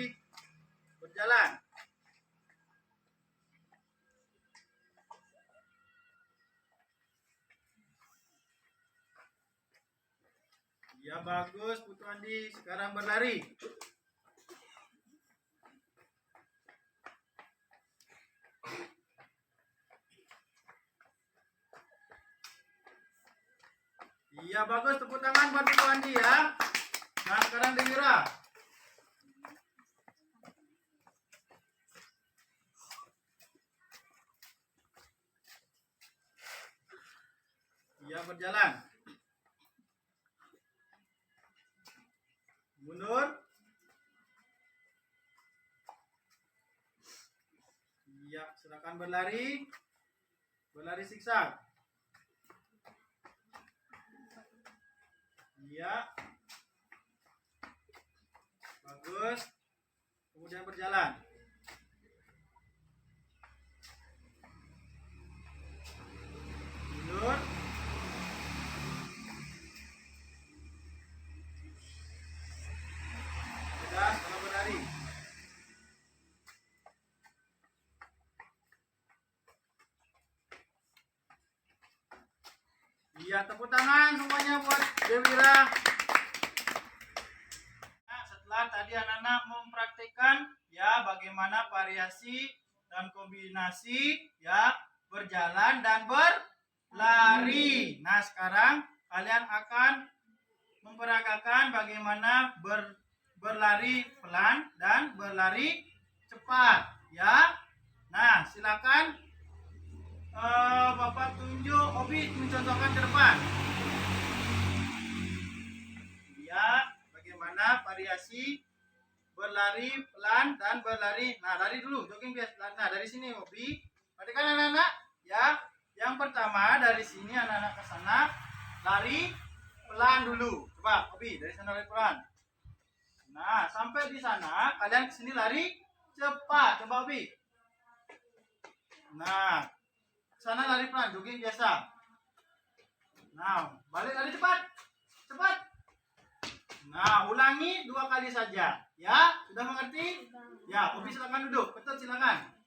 Berjalan. Ya, bagus Putu Andi. Sekarang berlari. Ya bagus, tepuk tangan buat Ibu Andi ya. Nah sekarang Dewira. Ya berjalan. Mundur. Ya silakan berlari. Berlari siksa. Iya. Bagus. Kemudian berjalan. Mundur. Sudah, kalau berlari. Iya, tepuk tangan semuanya buat Dewira. Nah, setelah tadi anak-anak mempraktikkan ya bagaimana variasi dan kombinasi ya berjalan dan berlari. Nah, sekarang kalian akan memperagakan bagaimana berlari pelan dan berlari cepat ya. Nah, silakan Bapak tunjuk Obi mencontohkan ke depan. Ya, bagaimana variasi berlari pelan dan berlari. Nah, lari dulu, jogging biasa. Nah, dari sini Obi. Perhatikan anak-anak, ya. Yang pertama dari sini anak-anak ke sana lari pelan dulu. Coba Obi dari sana lari pelan. Nah, sampai di sana kalian ke sini lari cepat. Coba Obi. Nah, sana lari pelan, jogging biasa. Nah, balik lari cepat. Cepat. Nah, ulangi 2 kali saja. Ya, sudah mengerti? Ya, Obi silakan duduk. Betul, silakan.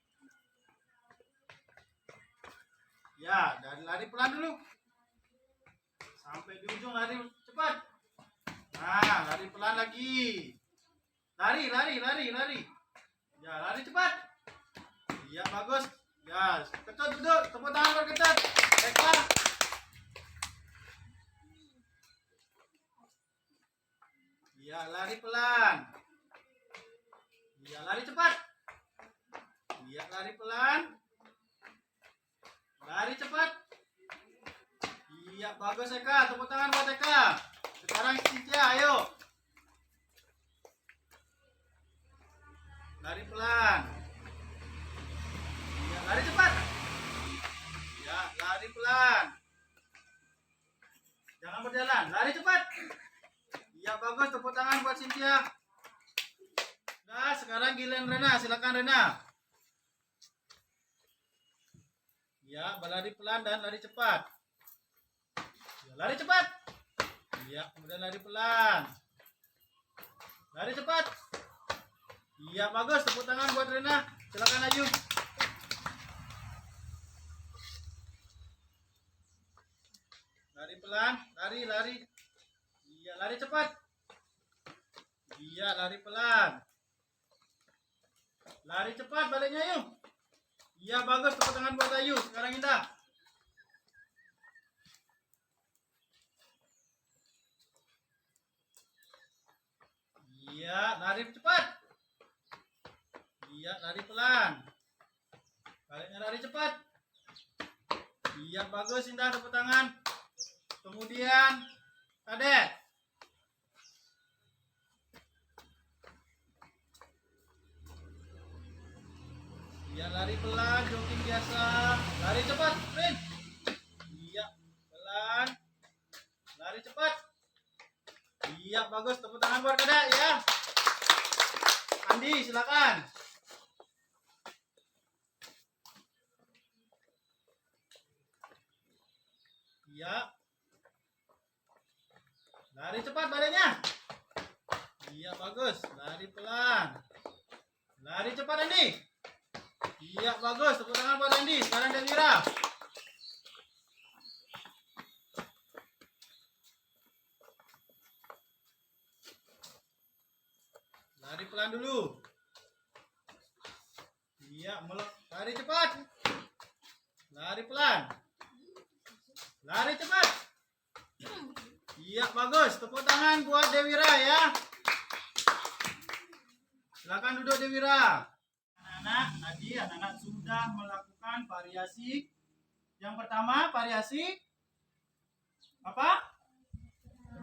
Ya, dari lari pelan dulu. Sampai di ujung lari cepat. Nah, lari pelan lagi. Lari. Ya, lari cepat. Iya, bagus. Ya, kecut duduk. Tepuk tangan berkecut. Eka. Ya, lari pelan. Ya, lari cepat. Ya, lari pelan. Lari cepat. Iya, bagus Eka. Tepuk tangan buat Eka. Sekarang Cynthia, ayo. Lari pelan. Ya, lari cepat. Ya, lari pelan. Jangan berjalan, lari cepat. Ya, bagus. Tepuk tangan buat Cynthia. Nah, sekarang giliran Rena. Silakan Rena. Ya, berlari pelan dan lari cepat. Ya, lari cepat. Ya, kemudian lari pelan. Lari cepat. Iya, bagus. Tepuk tangan buat Rena. Silakan Aju. Lari pelan, lari. Iya, lari cepat. Iya, lari pelan. Lari cepat, baliknya Ayu. Iya, bagus. Tepuk tangan buat Ayu. Sekarang Indah. Iya, lari cepat. Iya, lari pelan. Baliknya lari cepat. Iya, bagus Indah. Tepuk tangan. Kemudian Kadek. Iya, lari pelan, jogging biasa. Lari cepat, sprint. Iya, pelan. Lari cepat. Iya, bagus. Tepuk tangan buat Kadek ya. Andi, silakan. Iya. Lari cepat badannya. Iya, bagus. Lari pelan. Lari cepat Andi. Iya, bagus. Tepuk tangan buat Andi. Sekarang Dewira. Lari pelan dulu. Iya, lari cepat. Lari pelan. Lari cepat. Iya, bagus. Tepuk tangan buat Dewira ya. Silakan duduk Dewira. Anak-anak, tadi anak-anak sudah melakukan variasi. Yang pertama, variasi apa?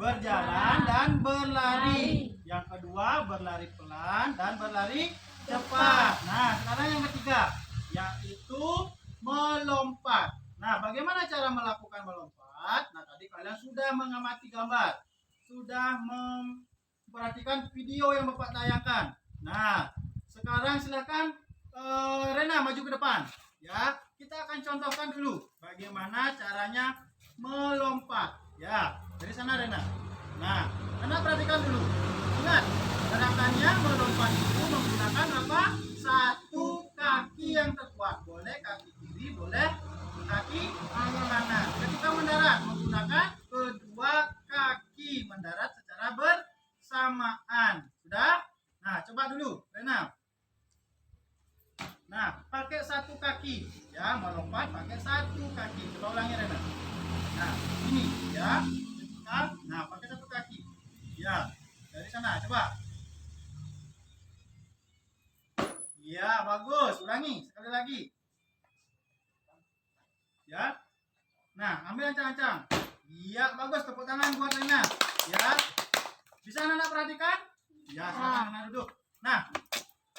Berjalan dan berlari. Yang kedua, berlari pelan dan berlari cepat. Nah, sekarang yang ketiga, yaitu melompat. Nah, bagaimana cara melakukan melompat? Nah, tadi kalian sudah mengamati gambar, sudah memperhatikan video yang Bapak tayangkan. Nah, sekarang silakan Rena maju ke depan. Ya, kita akan contohkan dulu bagaimana caranya melompat. Ya, dari sana Rena. Nah, Rena perhatikan dulu. Ingat, gerakannya melompat itu menggunakan apa? Satu kaki yang terkuat. Boleh kaki kiri, boleh kaki kanan. Ketika mendarat menggunakan kedua kaki, mendarat secara bersamaan. Sudah? Nah, coba dulu, Rena. Nah, pakai satu kaki, ya, melompat pakai satu kaki. Coba ulangi Rena. Nah, ini ya. Nah, pakai satu kaki. Ya, dari sana coba. Ya, bagus. Ulangi sekali lagi. Ya. Nah, ambil ancang-ancang. Iya, bagus. Tepuk tangan buat Rena. Ya. Bisa anak-anak perhatikan? Ya, silakan anak duduk. Nah,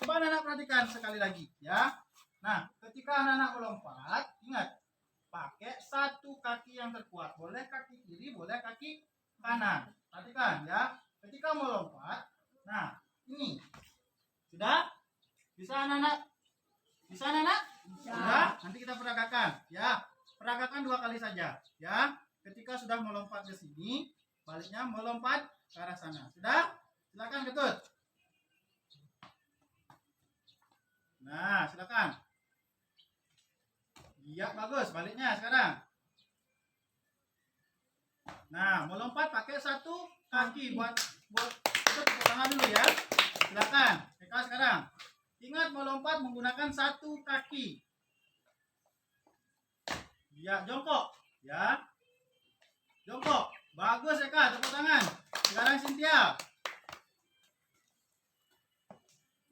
coba anak-anak perhatikan sekali lagi, ya. Nah, ketika anak-anak melompat, ingat, pakai satu kaki yang terkuat. Boleh kaki kiri, boleh kaki kanan. Perhatikan, ya. Ketika melompat, nah, ini. Sudah? Bisa anak-anak? Bisa anak-anak? Sudah? Nanti kita peragakan, ya. Peragakan 2 kali saja, ya. Ketika sudah melompat ke sini, baliknya melompat ke arah sana. Sudah? Silakan Ketut. Nah, silakan. Iya, bagus. Baliknya sekarang. Nah, melompat pakai satu kaki. Buat tepuk tangan dulu ya. Silakan. Eka sekarang. Ingat melompat menggunakan satu kaki. Ya, jongkok. Ya. Jongkok. Bagus Eka, tepuk tangan. Sekarang Cynthia.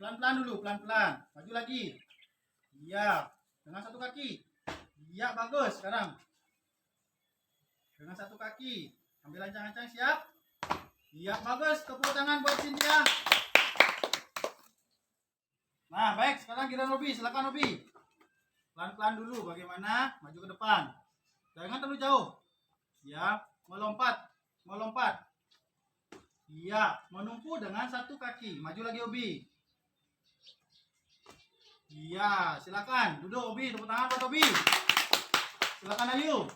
Pelan-pelan dulu, pelan-pelan. Maju lagi. Iya, dengan satu kaki. Iya, bagus. Sekarang dengan satu kaki. Ambil ancang-ancang, siap. Iya, bagus. Tepuk tangan buat Cynthia. Nah, baik. Sekarang giliran Robi. Silakan Robi. Pelan-pelan dulu. Bagaimana? Maju ke depan. Jangan terlalu jauh. Ya, melompat. Melompat. Iya, menumpu dengan satu kaki. Maju lagi Obi. Iya, silakan. Duduk Obi, tepuk tangan buat Obi. Silakan Ayu.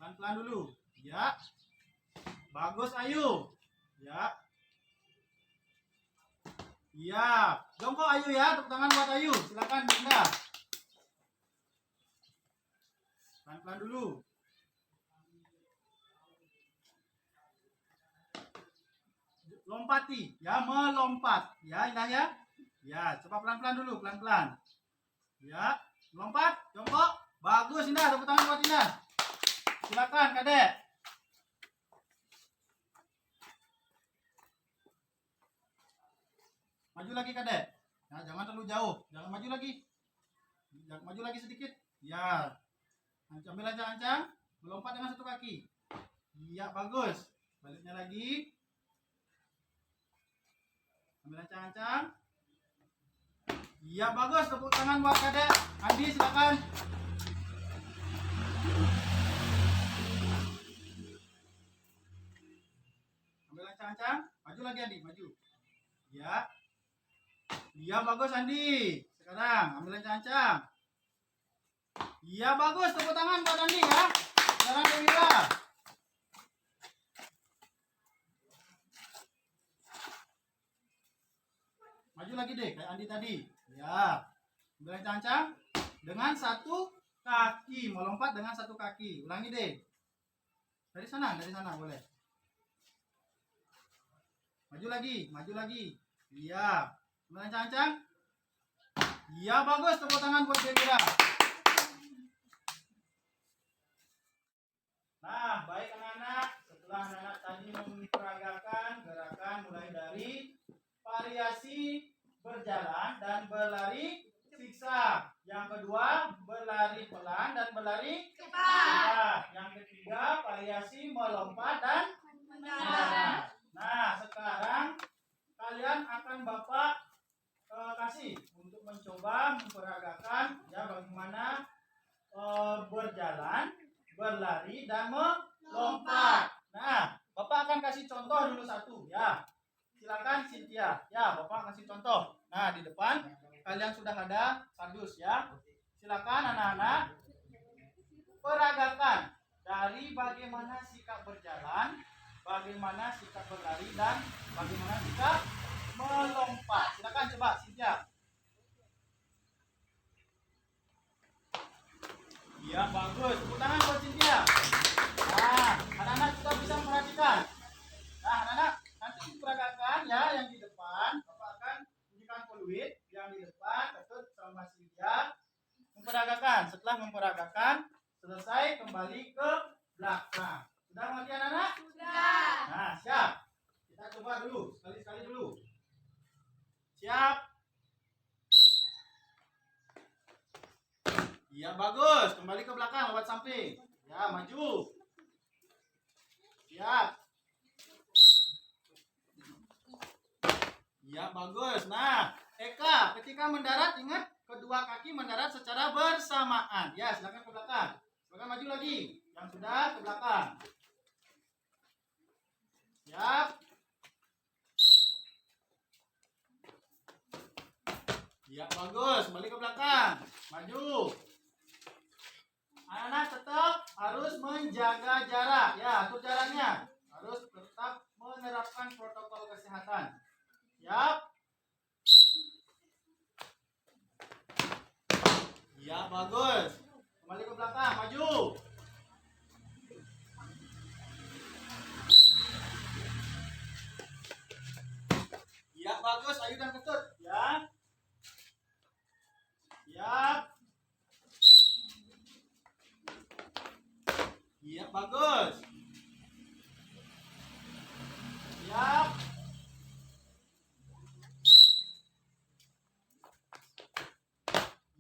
Pelan-pelan dulu. Ya. Bagus Ayu. Ya. Iya. Jongkok Ayu ya, tepuk tangan buat Ayu. Silakan Bunda. Pelan-pelan dulu. Lompati, ya, melompat. Ya, Indah ya. Ya, coba pelan-pelan dulu, pelan-pelan. Ya, lompat, jongkok. Bagus Indah, tepuk tangan buat Indah. Silakan Kadek. Maju lagi Kadek. Nah, jangan terlalu jauh. Jangan maju lagi. Jangan maju lagi sedikit. Ya. Ambil ancang-ancang, melompat dengan satu kaki. Iya, bagus. Baliknya lagi. Ambil ancang-ancang. Iya, bagus. Tepuk tangan buat Kadek. Andi, silakan. Ambil ancang-ancang. Maju lagi Andi, maju. Iya. Iya, bagus Andi. Sekarang ambil ancang-ancang. Iya, bagus. Tepuk tangan buat Andi ya. Sekarang Dewira. Maju lagi deh, kayak Andi tadi. Ya. Ambil ancang-ancang dengan satu kaki. Melompat dengan satu kaki. Ulangi deh. Dari sana boleh. Maju lagi. Iya. Ambil ancang-ancang. Iya, bagus. Tepuk tangan buat Dewira. variasi berjalan dan berlari siksa. Yang kedua, berlari pelan dan berlari cepat. Yang ketiga, variasi melompat dan mendarat. Nah, sekarang kalian akan Bapak kasih untuk mencoba memperagakan ya bagaimana berjalan, berlari dan melompat. Nah, Bapak akan kasih contoh dulu satu ya. Silakan Cynthia. Ya, Bapak kasih contoh. Nah, di depan kalian sudah ada kardus ya. Silakan anak-anak peragakan dari bagaimana sikap berjalan, bagaimana sikap berlari dan bagaimana sikap melompat. Silakan coba Cynthia. Iya, bagus. Tepuk tangan buat Cynthia. Nah, anak-anak juga bisa memperhatikan. Nah, anak-anak nanti diperagakan ya yang di depan. Bapak akan bunyikan peluit yang di depan, Ketut sama Cynthia memperagakan. Setelah memperagakan, selesai kembali ke belakang. Sudah mengerti anak-anak? Sudah. Nah, siap. Kita coba dulu, sekali-sekali dulu. Siap. Iya, bagus. Kembali ke belakang, lewat samping. Ya, maju. Siap. Iya, bagus. Nah, Eka, ketika mendarat ingat kedua kaki mendarat secara bersamaan. Ya, silakan ke belakang. Silakan maju lagi. Yang sudah ke belakang. Siap. Iya, bagus. Kembali ke belakang. Maju. Anak-anak tetap harus menjaga jarak. Ya, atur jaraknya. Harus tetap menerapkan protokol kesehatan. Siap. Ya, bagus. Kembali ke belakang, maju. Ya, bagus. Ayu dan Ketut. Ya. Siap. Ya, bagus. Siap.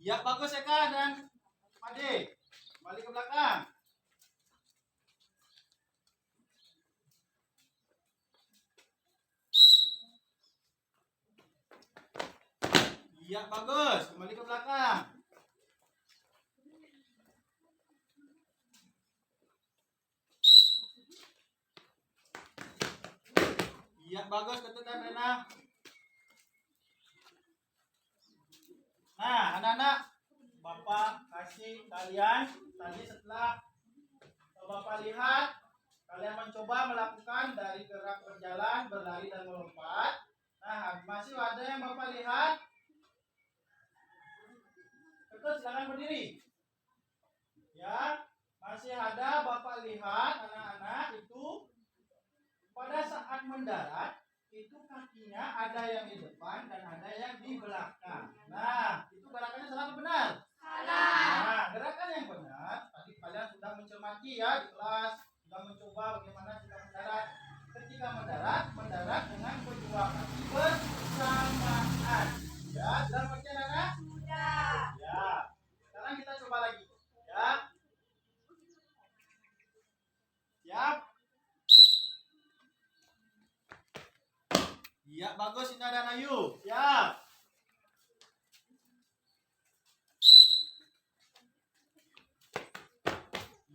Ya, bagus Eka dan Ade. Balik ke belakang. Ya, bagus. Kembali ke belakang. Ya, bagus Ketut dan Rena. Nah, anak-anak, Bapak kasih kalian tadi setelah Bapak lihat, kalian mencoba melakukan dari gerak berjalan, berlari dan melompat. Nah, masih ada yang Bapak lihat? Betul, silakan berdiri. Ya, masih ada Bapak lihat anak-anak itu pada saat mendarat itu kakinya ada yang di depan dan ada yang di belakang. Nah, itu gerakannya salah atau benar? Salah. Nah, gerakan yang benar tadi kalian sudah mencermati ya di kelas, sudah mencoba bagaimana kita mendarat. Ketika mendarat dengan kedua kaki bersamaan. Ya, sudah mengerti anak-anak? Sudah. Ya. Sekarang kita coba lagi. Ya. Siap. Ya, bagus Indah dan Ayu. Siap.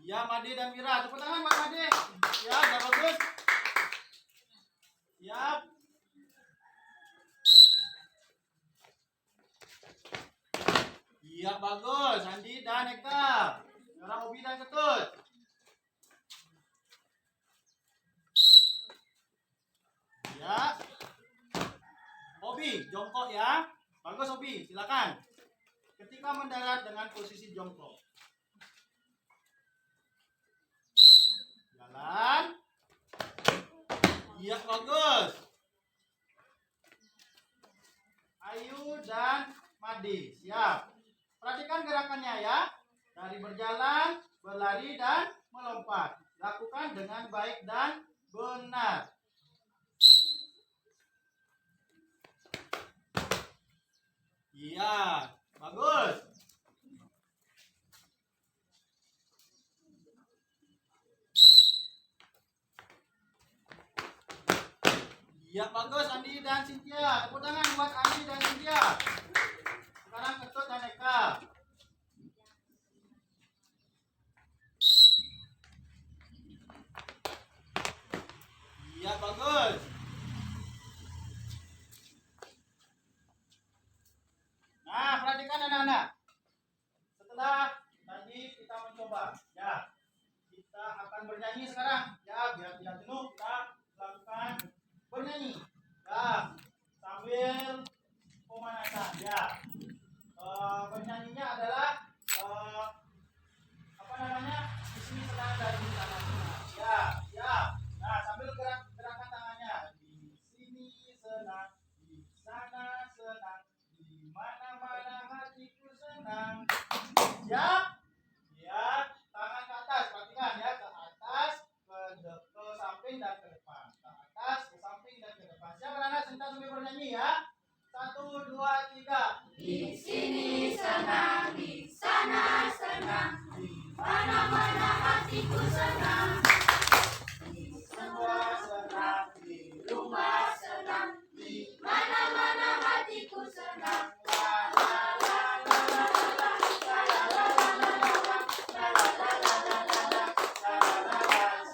Ya, Made dan Mira. Tepuk tangan buat Made. Ya, udah bagus. Siap. Iya, bagus. Andi dan Eka. Sekarang Obi dan Ketut. Ya. Obi, jongkok ya. Bagus Obi, silakan. Ketika mendarat dengan posisi jongkok. Jalan. Iya, bagus. Ayu dan Made, siap. Perhatikan gerakannya ya. Dari berjalan, berlari dan melompat. Lakukan dengan baik dan benar. Iya, bagus. Iya, bagus Andi dan Cynthia. Tepuk tangan buat Andi dan Cynthia. Sekarang Ketut dan Eka. Iya, bagus. Nah, perhatikan anak-anak. Setelah tadi kita mencoba, ya, kita akan bernyanyi sekarang. Ya, biar tidak jenuh, kita lakukan bernyanyi. Ya, sambil pemanasan. Ya, bernyanyinya adalah apa namanya? Di sini senang dan di sana senang. Ya, ya. Nah, sambil gerakan tangannya. Di sini senang, di sana senang, di mana-mana hatiku senang. Siap? Ya, tangan ke atas, perhatikan ya, ke atas, ke samping dan ke depan. Ke atas, ke samping dan ke depan. Siap anak-anak, kita sambil bernyanyi ya. 1, 2, 3. Di sini senang, di sana senang, di mana-mana hatiku senang. Di Semua senang, di rumah senang, di mana-mana hatiku senang.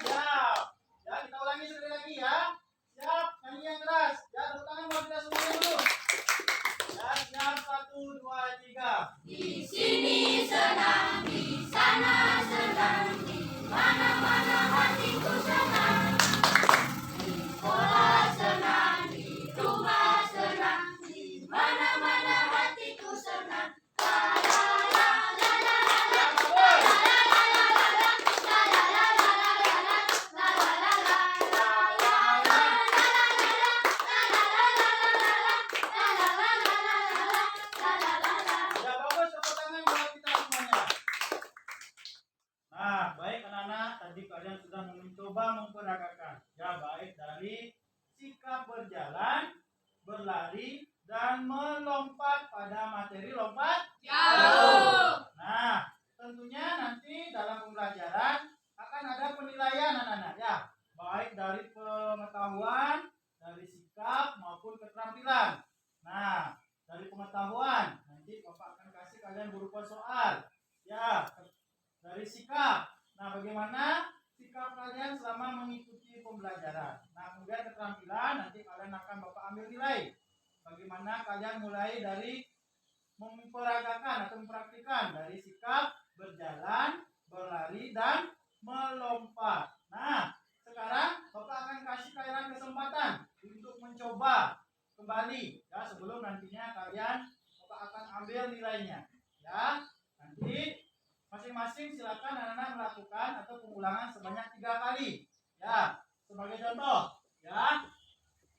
siap. Ya, kita ulangi sekali lagi ya. Siap, nyanyi yang keras. Ya, tepuk tangan buat kita semuanya dulu. Ya, siap, 1, 2, 3. Di sini senang, di sana senang, di mana-mana hatiku senang. Di sekolah senang, di rumah senang, di mana-mana hatiku senang. La la la la la la la la la la la la la la la la. Ya, bagus, tepuk tangan buat kita semuanya. Nah, baik anak-anak, tadi kalian sudah mencoba memperagakan. Ya, baik dari sikap berjalan, berlari, dan melompat pada materi lompat Jauh. Nah, tentunya nanti dalam pembelajaran akan ada penilaian anak-anak ya, baik dari pengetahuan, dari sikap maupun keterampilan. Nah, dari pengetahuan nanti Bapak akan kasih kalian berupa soal. Ya, dari sikap. Nah, bagaimana sikap kalian selama mengikuti pembelajaran. Nah, kemudian keterampilan nanti kalian akan Bapak ambil nilai. Bagaimana kalian mulai dari memperagakan atau mempraktikkan dari sikap berjalan, berlari, dan melompat. Nah, sekarang Bapak akan kasih kalian kesempatan untuk mencoba kembali ya, sebelum nantinya kalian Bapak akan ambil nilainya. Ya, nanti masing-masing silakan anak-anak melakukan atau pengulangan sebanyak 3 kali. Ya, sebagai contoh, ya,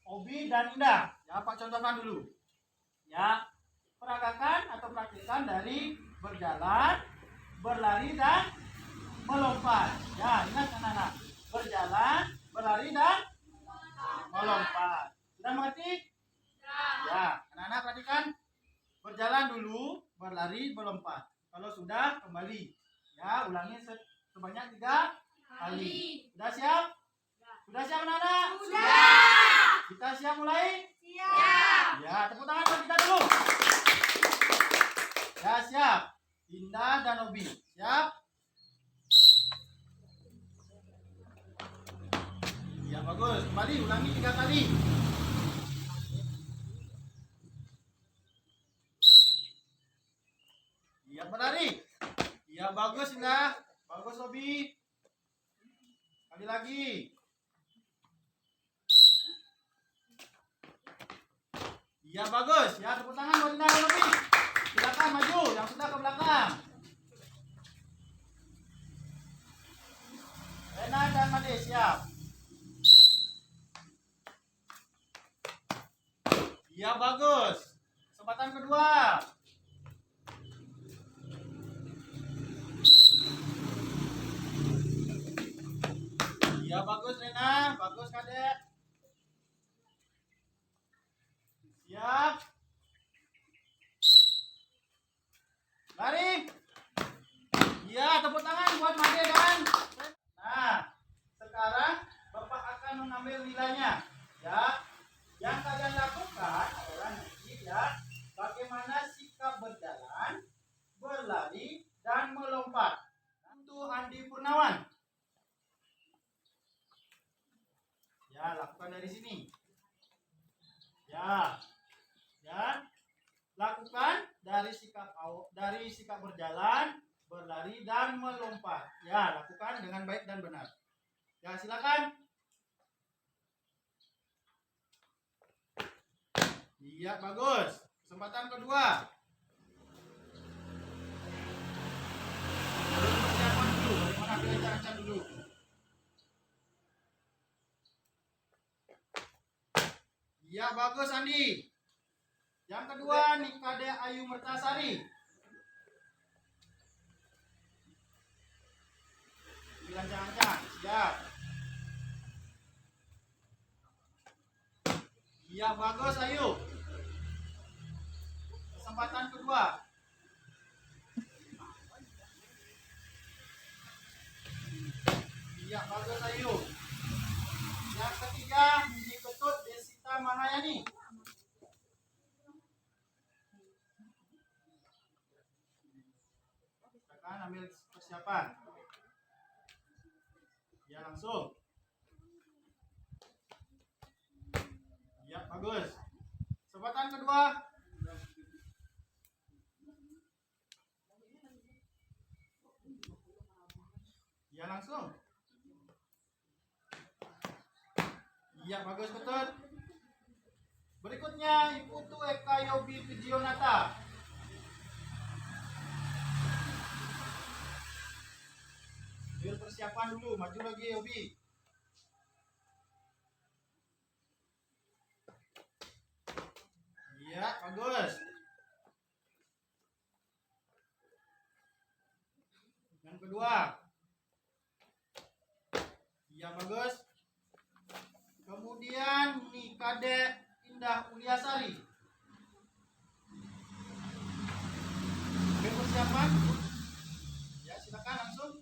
Obi dan Indah. Ya, Pak contohkan dulu. Ya, peragakan atau praktikan dari berjalan, berlari, dan melompat. Ya, ingat anak-anak. Berjalan, berlari, dan melompat. Sudah mengerti? Ya, anak-anak perhatikan. Berjalan dulu, berlari, melompat. Kalau sudah, kembali. Ya, ulangi sebanyak 3 kali. Sudah siap? Sudah siap anak-anak? Sudah. Kita siap mulai? Siap. Ya, tepuk tangan buat kita dulu. Ya, siap. Indah dan Obi. Siap? Ya, bagus. Kembali, ulangi 3 kali. Ya, berlari. Ya, bagus Indah. Bagus Obi. Sekali lagi. Ya, bagus. Ya, tepuk tangan buat Indah dan Obi. Silakan maju, yang sudah ke belakang. Rena dan Made, siap. Ya, bagus. Kesempatan kedua. Ya, bagus Rena, bagus Kadek. Siap. Ya, lakukan dari sini. Ya. Ya. Lakukan dari sikap berjalan, berlari dan melompat. Ya, lakukan dengan baik dan benar. Ya, silakan. Iya, bagus. Kesempatan kedua. Persiapan dulu. Bagaimana belajar dulu? Iya, bagus Andi. Yang kedua, Nikade Ayu Mertasari. Bilang-bilang, siap. Iya, bagus Ayu. Kesempatan kedua. Iya, bagus Ayu. Yang ketiga, Niketut Desita Mahayani. Silakan ambil persiapan. Ya, langsung. Ya, bagus. Kesempatan kedua. Ya, langsung. Ya, bagus Ketut. Berikutnya Iputu Eka Yobi Pujionata. Ambil persiapan dulu, maju lagi Yobi. Iya, bagus. Yang kedua. Iya, bagus. Kemudian Nikade Indah Uliasari. Ambil persiapan. Ya, silakan langsung.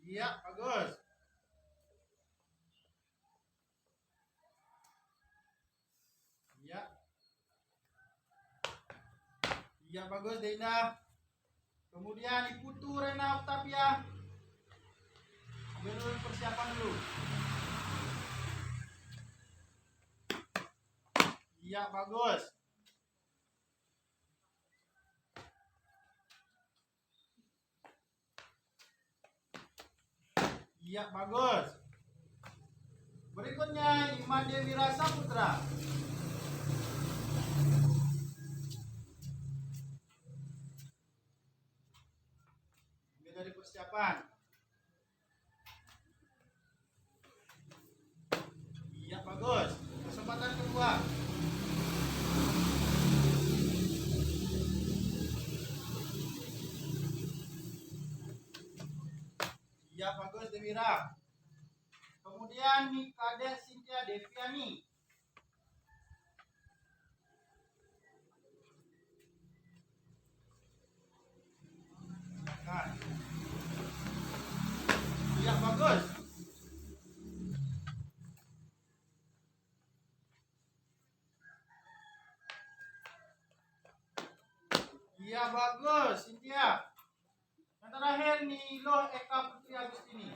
Iya, bagus. Iya. Iya, bagus Dinda. Kemudian Iputu Rena Octavia. Ambil dulu persiapan dulu. Iya, bagus. Iya, bagus. Berikutnya Iman Dewi Rasa Putra. Ambil dari persiapan. Iya, bagus. Kesempatan kedua. Iya, bagus Demira. Kemudian Nikade Cynthia Deviani. Silakan. Iya, bagus. Iya, bagus Cynthia. Yang terakhir Nilo Eka Putri Agustini.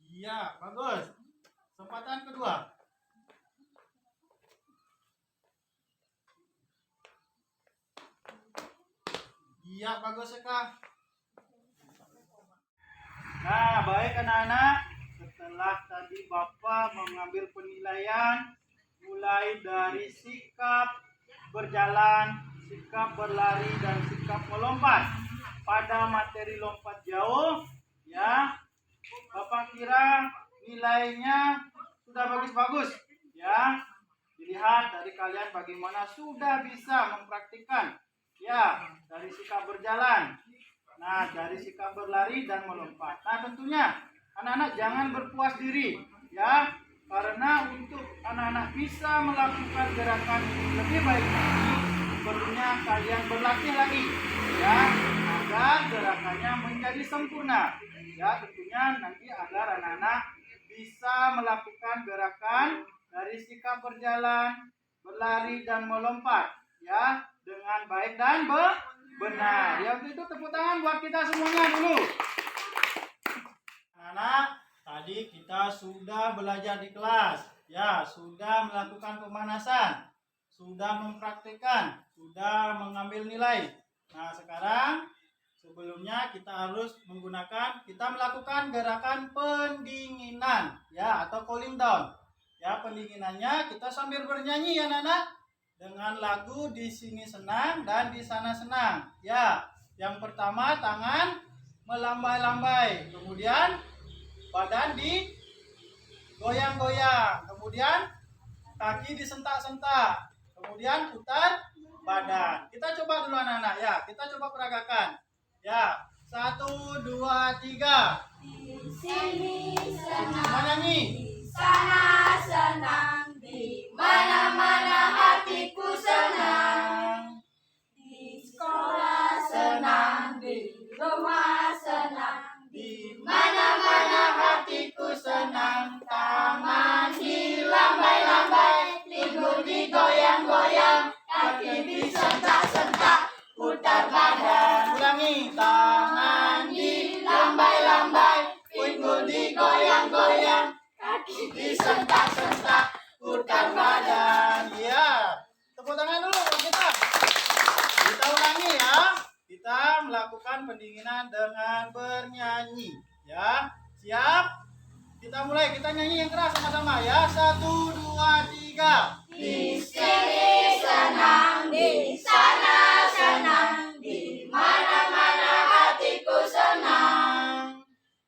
Iya, bagus. Kesempatan kedua. Iya, bagus Eka. Nah, baik anak-anak. Setelah tadi Bapak mengambil penilaian mulai dari sikap berjalan, sikap berlari, dan sikap melompat pada materi lompat jauh, ya, Bapak kira nilainya sudah bagus-bagus, ya. Dilihat dari kalian bagaimana sudah bisa mempraktikkan, ya, dari sikap berjalan, nah, dari sikap berlari dan melompat. Nah, tentunya anak-anak jangan berpuas diri, ya, karena untuk anak-anak bisa melakukan gerakan lebih baik lagi, perlunya kalian berlatih lagi, ya, agar gerakannya menjadi sempurna. Ya, tentunya nanti agar anak-anak bisa melakukan gerakan dari sikap berjalan, berlari dan melompat, ya, dengan baik dan benar. Ya, itu tepuk tangan buat kita semuanya dulu. Anak-anak, tadi kita sudah belajar di kelas, ya, sudah melakukan pemanasan, sudah mempraktikkan, sudah mengambil nilai. Nah, sekarang sebelumnya kita harus kita melakukan gerakan pendinginan, ya, atau cooling down. Ya, pendinginannya kita sambil bernyanyi ya, anak-anak, dengan lagu Di Sini Senang dan Di Sana Senang. Ya, yang pertama tangan melambai-lambai, kemudian badan digoyang-goyang, kemudian kaki disentak-sentak, kemudian putar badan. Kita coba dulu anak-anak, ya, kita coba peragakan. Ya, 1, 2, 3. Di sini senang, Menyanyi. di sana senang, di mana-mana hatiku senang. Di sekolah senang, di rumah senang, Di mana-mana hatiku senang. Tangan dilambai-lambai, pinggul digoyang-goyang, kaki disentak-sentak, putar badan. ulangi. Tangan Dilambai-lambai, pinggul digoyang-goyang, kaki disentak-sentak, putar badan. Ya, tepuk tangan dulu buat kita. Kita ulangi ya. Kita melakukan pendinginan dengan bernyanyi. Ya, siap? Kita mulai. Kita nyanyi yang keras sama-sama ya. 1, 2, 3. Di sini senang, di sana senang, di mana-mana hatiku senang.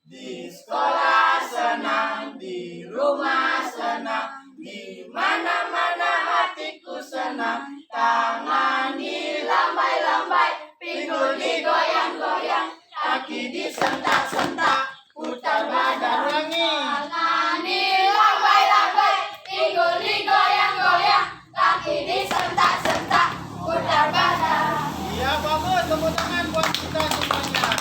Di Sekolah senang, di rumah senang, di mana-mana hatiku senang. Tangan dilambai-lambai, pinggul digoyang-goyang, kaki disentak-sentak, putar badan. Ulangi. Tangan dilambai-lambai, pinggul digoyang-goyang, kaki disentak-sentak, putar badan. Iya, bagus. Tepuk tangan buat kita semuanya.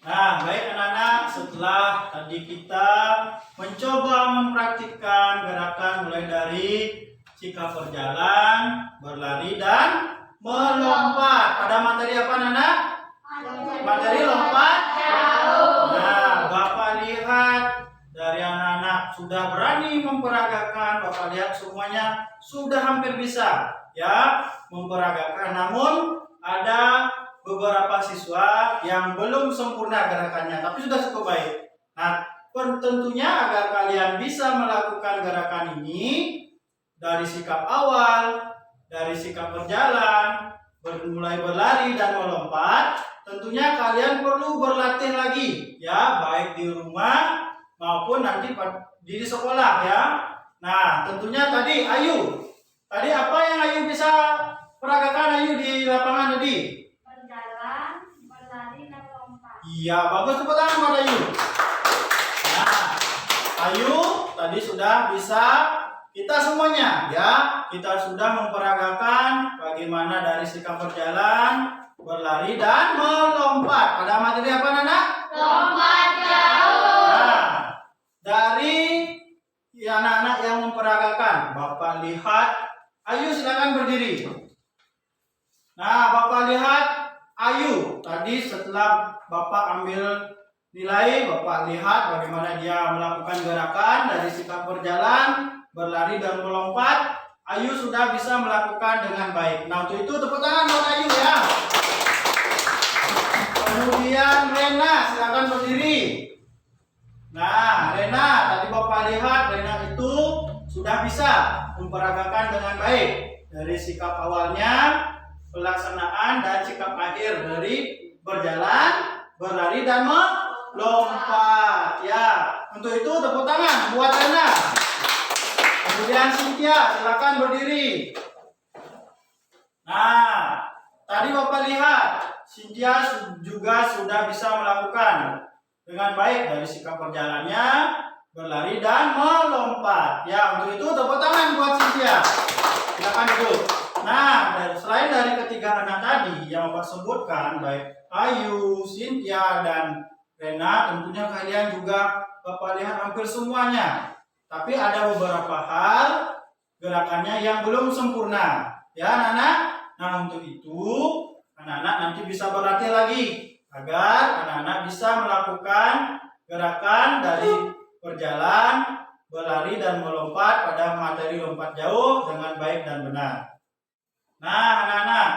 Nah, baik anak-anak, setelah tadi kita mencoba mempraktikkan gerakan mulai dari sikap berjalan, berlari, dan melompat. Pada materi apa anak-anak? Materi lompat jauh. Nah, Bapak lihat dari anak-anak sudah berani memperagakan. Bapak lihat semuanya sudah hampir bisa ya memperagakan. Namun ada beberapa siswa yang belum sempurna gerakannya, tapi sudah cukup baik. Nah, tentunya agar kalian bisa melakukan gerakan ini dari sikap awal, dari sikap berjalan, mulai berlari dan melompat, tentunya kalian perlu berlatih lagi ya, baik di rumah maupun nanti di sekolah ya. Nah, tentunya tadi Ayu. Tadi apa yang Ayu bisa peragakan Ayu di lapangan tadi? Berjalan, berlari, dan lompat. Iya, bagus, tepuk tangan buat Ayu. Nah, Ayu tadi sudah bisa, kita semuanya ya, kita sudah memperagakan bagaimana dari sikap berjalan, berlari, dan melompat. Pada materi apa, Nana? Lompat jauh. Nah, dari anak-anak yang memperagakan, Bapak lihat, Ayu silakan berdiri. Nah, Bapak lihat Ayu tadi setelah Bapak ambil nilai, Bapak lihat bagaimana dia melakukan gerakan dari sikap berjalan, berlari, dan melompat. Ayu sudah bisa melakukan dengan baik. Nah, untuk itu tepuk tangan buat Ayu ya. Kemudian Rena, silakan berdiri. Nah, Rena, tadi Bapak lihat Rena itu sudah bisa memperagakan dengan baik dari sikap awalnya, pelaksanaan, dan sikap akhir dari berjalan, berlari, dan melompat. Ya, untuk itu tepuk tangan buat Rena. Kemudian Cynthia, silakan berdiri. Nah, tadi Bapak lihat Cynthia juga sudah bisa melakukan dengan baik dari sikap berjalannya, berlari, dan melompat. Ya, untuk itu tepuk tangan buat Cynthia. Silakan duduk. Nah, selain dari ketiga anak tadi yang Bapak sebutkan, baik Ayu, Cynthia, dan Rena, tentunya kalian juga Bapak lihat hampir semuanya. Tapi ada beberapa hal gerakannya yang belum sempurna. Ya, anak-anak. Nah, untuk itu anak-anak nanti bisa berlatih lagi agar anak-anak bisa melakukan gerakan dari berjalan, berlari dan melompat pada materi lompat jauh dengan baik dan benar. Nah, anak-anak,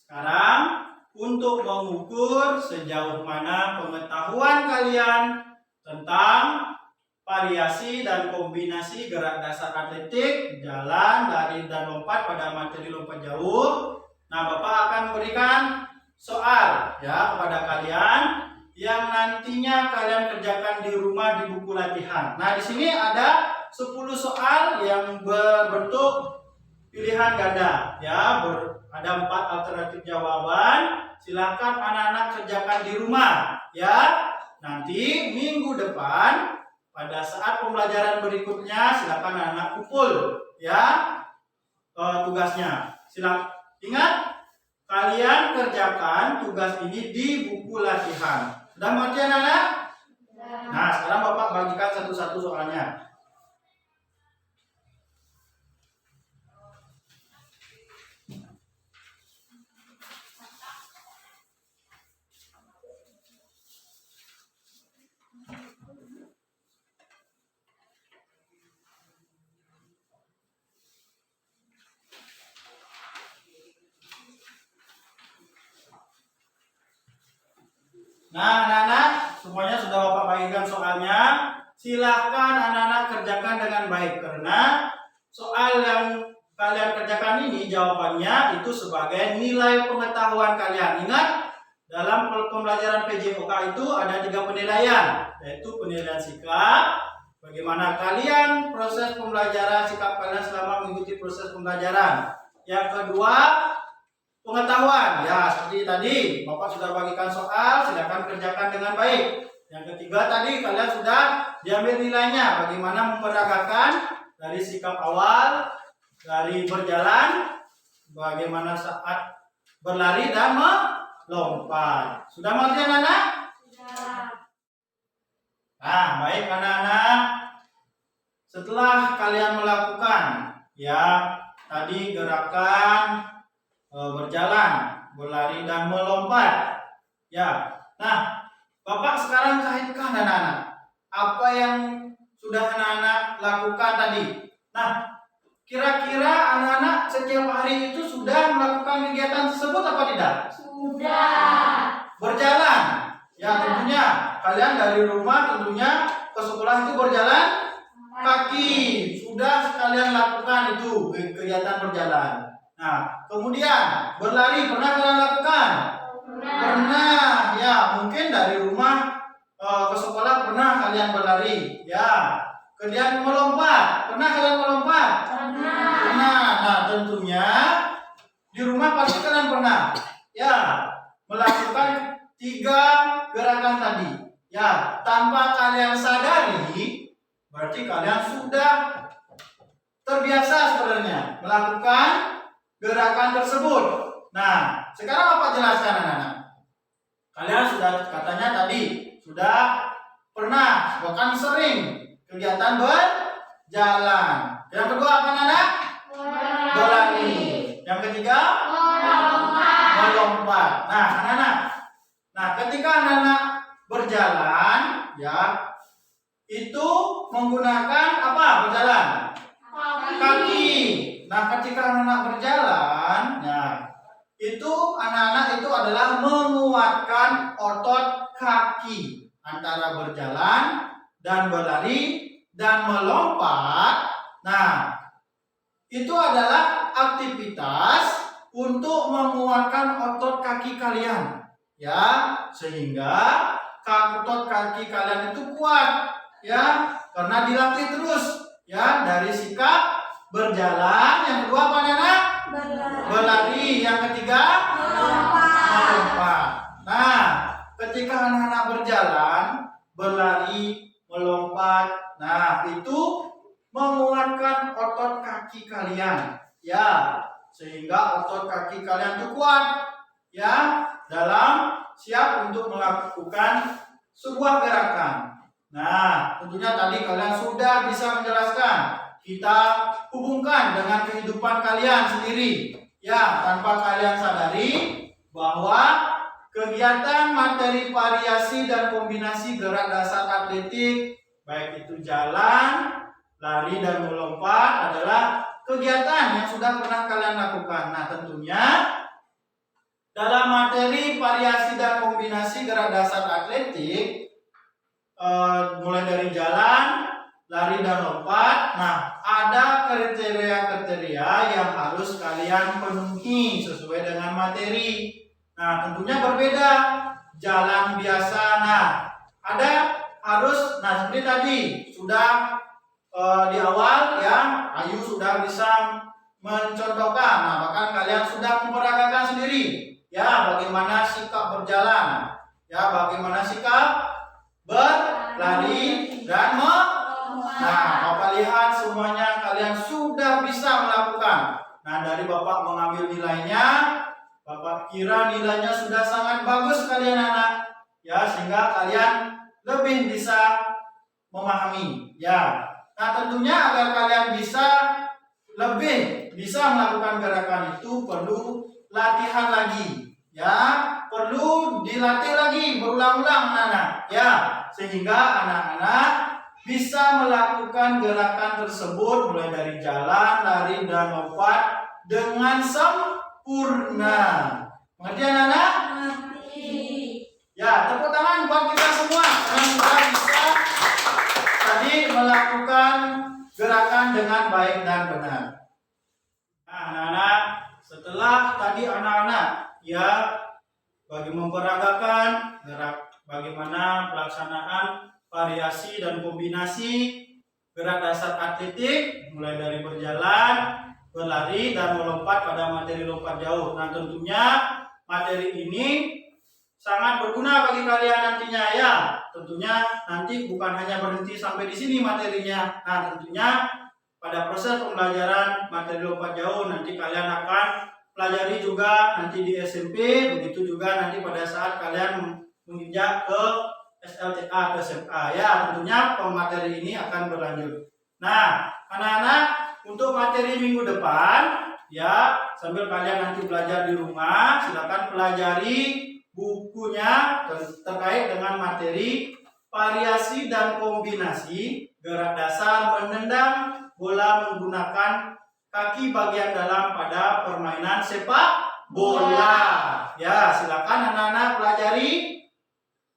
sekarang untuk mengukur sejauh mana pengetahuan kalian tentang variasi dan kombinasi gerak dasar atletik, jalan, lari, dan lompat pada materi lompat jauh. Nah, Bapak akan berikan soal ya kepada kalian yang nantinya kalian kerjakan di rumah di buku latihan. Nah, di sini ada 10 soal yang berbentuk pilihan ganda ya, ada 4 alternatif jawaban. Silakan anak-anak kerjakan di rumah ya. Nanti minggu depan pada saat pembelajaran berikutnya silakan anak-anak kumpul ya tugasnya. Ingat, kalian kerjakan tugas ini di buku latihan. Sudah mengerti anak-anak? Nah, sekarang Bapak bagikan satu-satu soalnya. Nah, anak-anak, semuanya sudah Bapak bagikan soalnya. Silahkan anak-anak kerjakan dengan baik, karena soal yang kalian kerjakan ini jawabannya itu sebagai nilai pengetahuan kalian. Ingat, dalam pembelajaran PJOK itu ada 3 penilaian, yaitu penilaian sikap, bagaimana kalian proses pembelajaran, sikap kalian selama mengikuti proses pembelajaran. Yang kedua, pengetahuan, ya seperti tadi Bapak sudah bagikan soal, silakan kerjakan dengan baik. Yang ketiga tadi kalian sudah diambil nilainya, bagaimana memperagakan dari sikap awal, dari berjalan, bagaimana saat berlari dan melompat. Sudah mengerti anak-anak? Sudah. Nah, baik anak-anak. Setelah kalian melakukan ya tadi gerakan berjalan, berlari dan melompat. Ya. Nah, Bapak sekarang kaitkan anak-anak. Apa yang sudah anak-anak lakukan tadi? Nah, kira-kira anak-anak setiap hari itu sudah melakukan kegiatan tersebut apa tidak? Sudah. Berjalan. Ya, tentunya kalian dari rumah tentunya ke sekolah itu berjalan kaki. Sudah sekalian lakukan itu kegiatan berjalan. Nah, kemudian berlari pernah kalian lakukan? Pernah. Ya, mungkin dari rumah ke sekolah pernah kalian berlari. Ya. Kemudian melompat. Pernah kalian melompat? Pernah. Nah, tentunya di rumah pasti kalian pernah. Ya, melakukan 3 gerakan tadi. Ya, tanpa kalian sadari, berarti kalian sudah terbiasa sebenarnya melakukan gerakan tersebut. Nah, sekarang Bapak jelaskan anak-anak. Kalian sudah katanya tadi sudah pernah bahkan sering kegiatan berjalan. Yang kedua apa anak-anak? Berlari. Yang ketiga melompat. Nah, anak-anak. Nah, ketika anak-anak berjalan ya itu menggunakan apa? Berjalan. Kaki. Nah, ketika anak-anak berjalan, nah itu anak-anak itu adalah menguatkan otot kaki antara berjalan dan berlari dan melompat. Nah, itu adalah aktivitas untuk menguatkan otot kaki kalian, ya, sehingga otot kaki kalian itu kuat, ya, karena dilatih terus, ya, dari sikap berjalan. Yang kedua apa anak? Berlari. Yang ketiga melompat. Nah, ketika anak-anak berjalan, berlari, melompat, nah itu menguatkan otot kaki kalian, ya, sehingga otot kaki kalian itu kuat, ya, dalam siap untuk melakukan sebuah gerakan. Nah, tentunya tadi kalian sudah bisa menjelaskan kita hubungkan dengan kehidupan kalian sendiri. Ya, tanpa kalian sadari bahwa kegiatan materi variasi dan kombinasi gerak dasar atletik, baik itu jalan, lari, dan melompat adalah kegiatan yang sudah pernah kalian lakukan. Nah, tentunya dalam materi variasi dan kombinasi gerak dasar atletik, mulai dari jalan, lari, dan lompat, nah ada kriteria-kriteria yang harus kalian penuhi sesuai dengan materi. Nah, tentunya berbeda. Jalan biasa, nah ada harus, nah seperti tadi sudah di awal ya, Ayu sudah bisa mencontohkan. Nah, bahkan kalian sudah memperagakan sendiri ya bagaimana sikap berjalan, ya bagaimana sikap berlari dan nah, Bapak lihat semuanya kalian sudah bisa melakukan. Nah, dari Bapak mengambil nilainya, Bapak kira nilainya sudah sangat bagus kalian anak, ya sehingga kalian lebih bisa memahami. Ya, nah tentunya agar kalian lebih bisa melakukan gerakan itu perlu latihan lagi, ya perlu dilatih lagi berulang-ulang anak-anak, ya sehingga anak-anak bisa melakukan gerakan tersebut mulai dari jalan, lari, dan lompat dengan sempurna. Mengerti anak-anak? Mengerti. Ya, tepuk tangan buat kita semua karena sudah bisa tadi melakukan gerakan dengan baik dan benar. Nah, anak-anak, setelah tadi anak-anak ya bagi memperagakan bagaimana pelaksanaan variasi dan kombinasi gerak dasar atletik mulai dari berjalan, berlari, dan melompat pada materi lompat jauh. Nah, tentunya materi ini sangat berguna bagi kalian nantinya ya. Tentunya nanti bukan hanya berhenti sampai di sini materinya. Nah, tentunya pada proses pembelajaran materi lompat jauh nanti kalian akan pelajari juga nanti di SMP, begitu juga nanti pada saat kalian menginjak ke SLTA atau SMA ya, tentunya pemateri ini akan berlanjut. Nah, anak-anak, untuk materi minggu depan ya, sambil kalian nanti belajar di rumah, silakan pelajari bukunya terkait dengan materi variasi dan kombinasi gerak dasar menendang bola menggunakan kaki bagian dalam pada permainan sepak bola. Ya, silakan anak-anak pelajari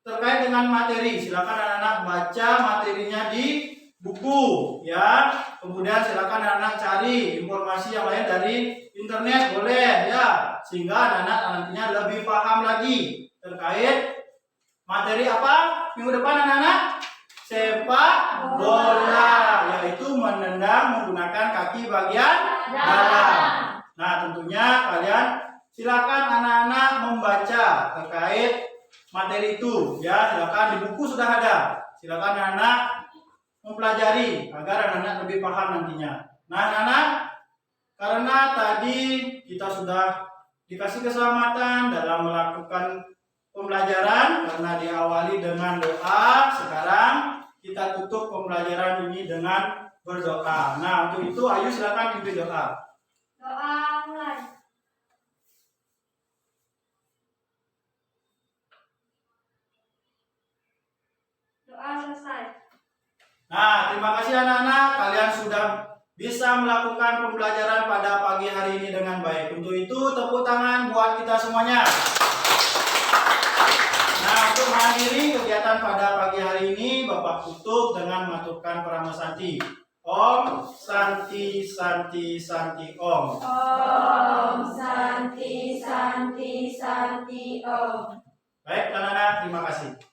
terkait dengan materi. Silakan anak-anak baca materinya di buku ya. Kemudian silakan anak-anak cari informasi yang lain dari internet, boleh ya, sehingga anak-anak nantinya lebih paham lagi terkait materi apa minggu depan anak-anak? Sepak bola, yaitu menendang menggunakan kaki bagian dalam. Nah, tentunya kalian silakan anak-anak membaca terkait materi itu ya, silakan di buku sudah ada. Silakan anak-anak mempelajari agar anak-anak lebih paham nantinya. Nah, anak-anak, karena tadi kita sudah dikasih keselamatan dalam melakukan pembelajaran karena diawali dengan doa, sekarang kita tutup pembelajaran ini dengan berdoa. Nah, untuk itu Ayu silakan pimpin doa. Doa mulai. Doa selesai. Nah, terima kasih anak-anak, kalian sudah bisa melakukan pembelajaran pada pagi hari ini dengan baik. Untuk itu tepuk tangan buat kita semuanya. Nah, untuk mengakhiri kegiatan pada pagi hari ini, Bapak tutup dengan mengaturkan Prama Santi. Om Santi Santi Santi Om. Om Santi Santi Santi Om. Baik, anak-anak, terima kasih.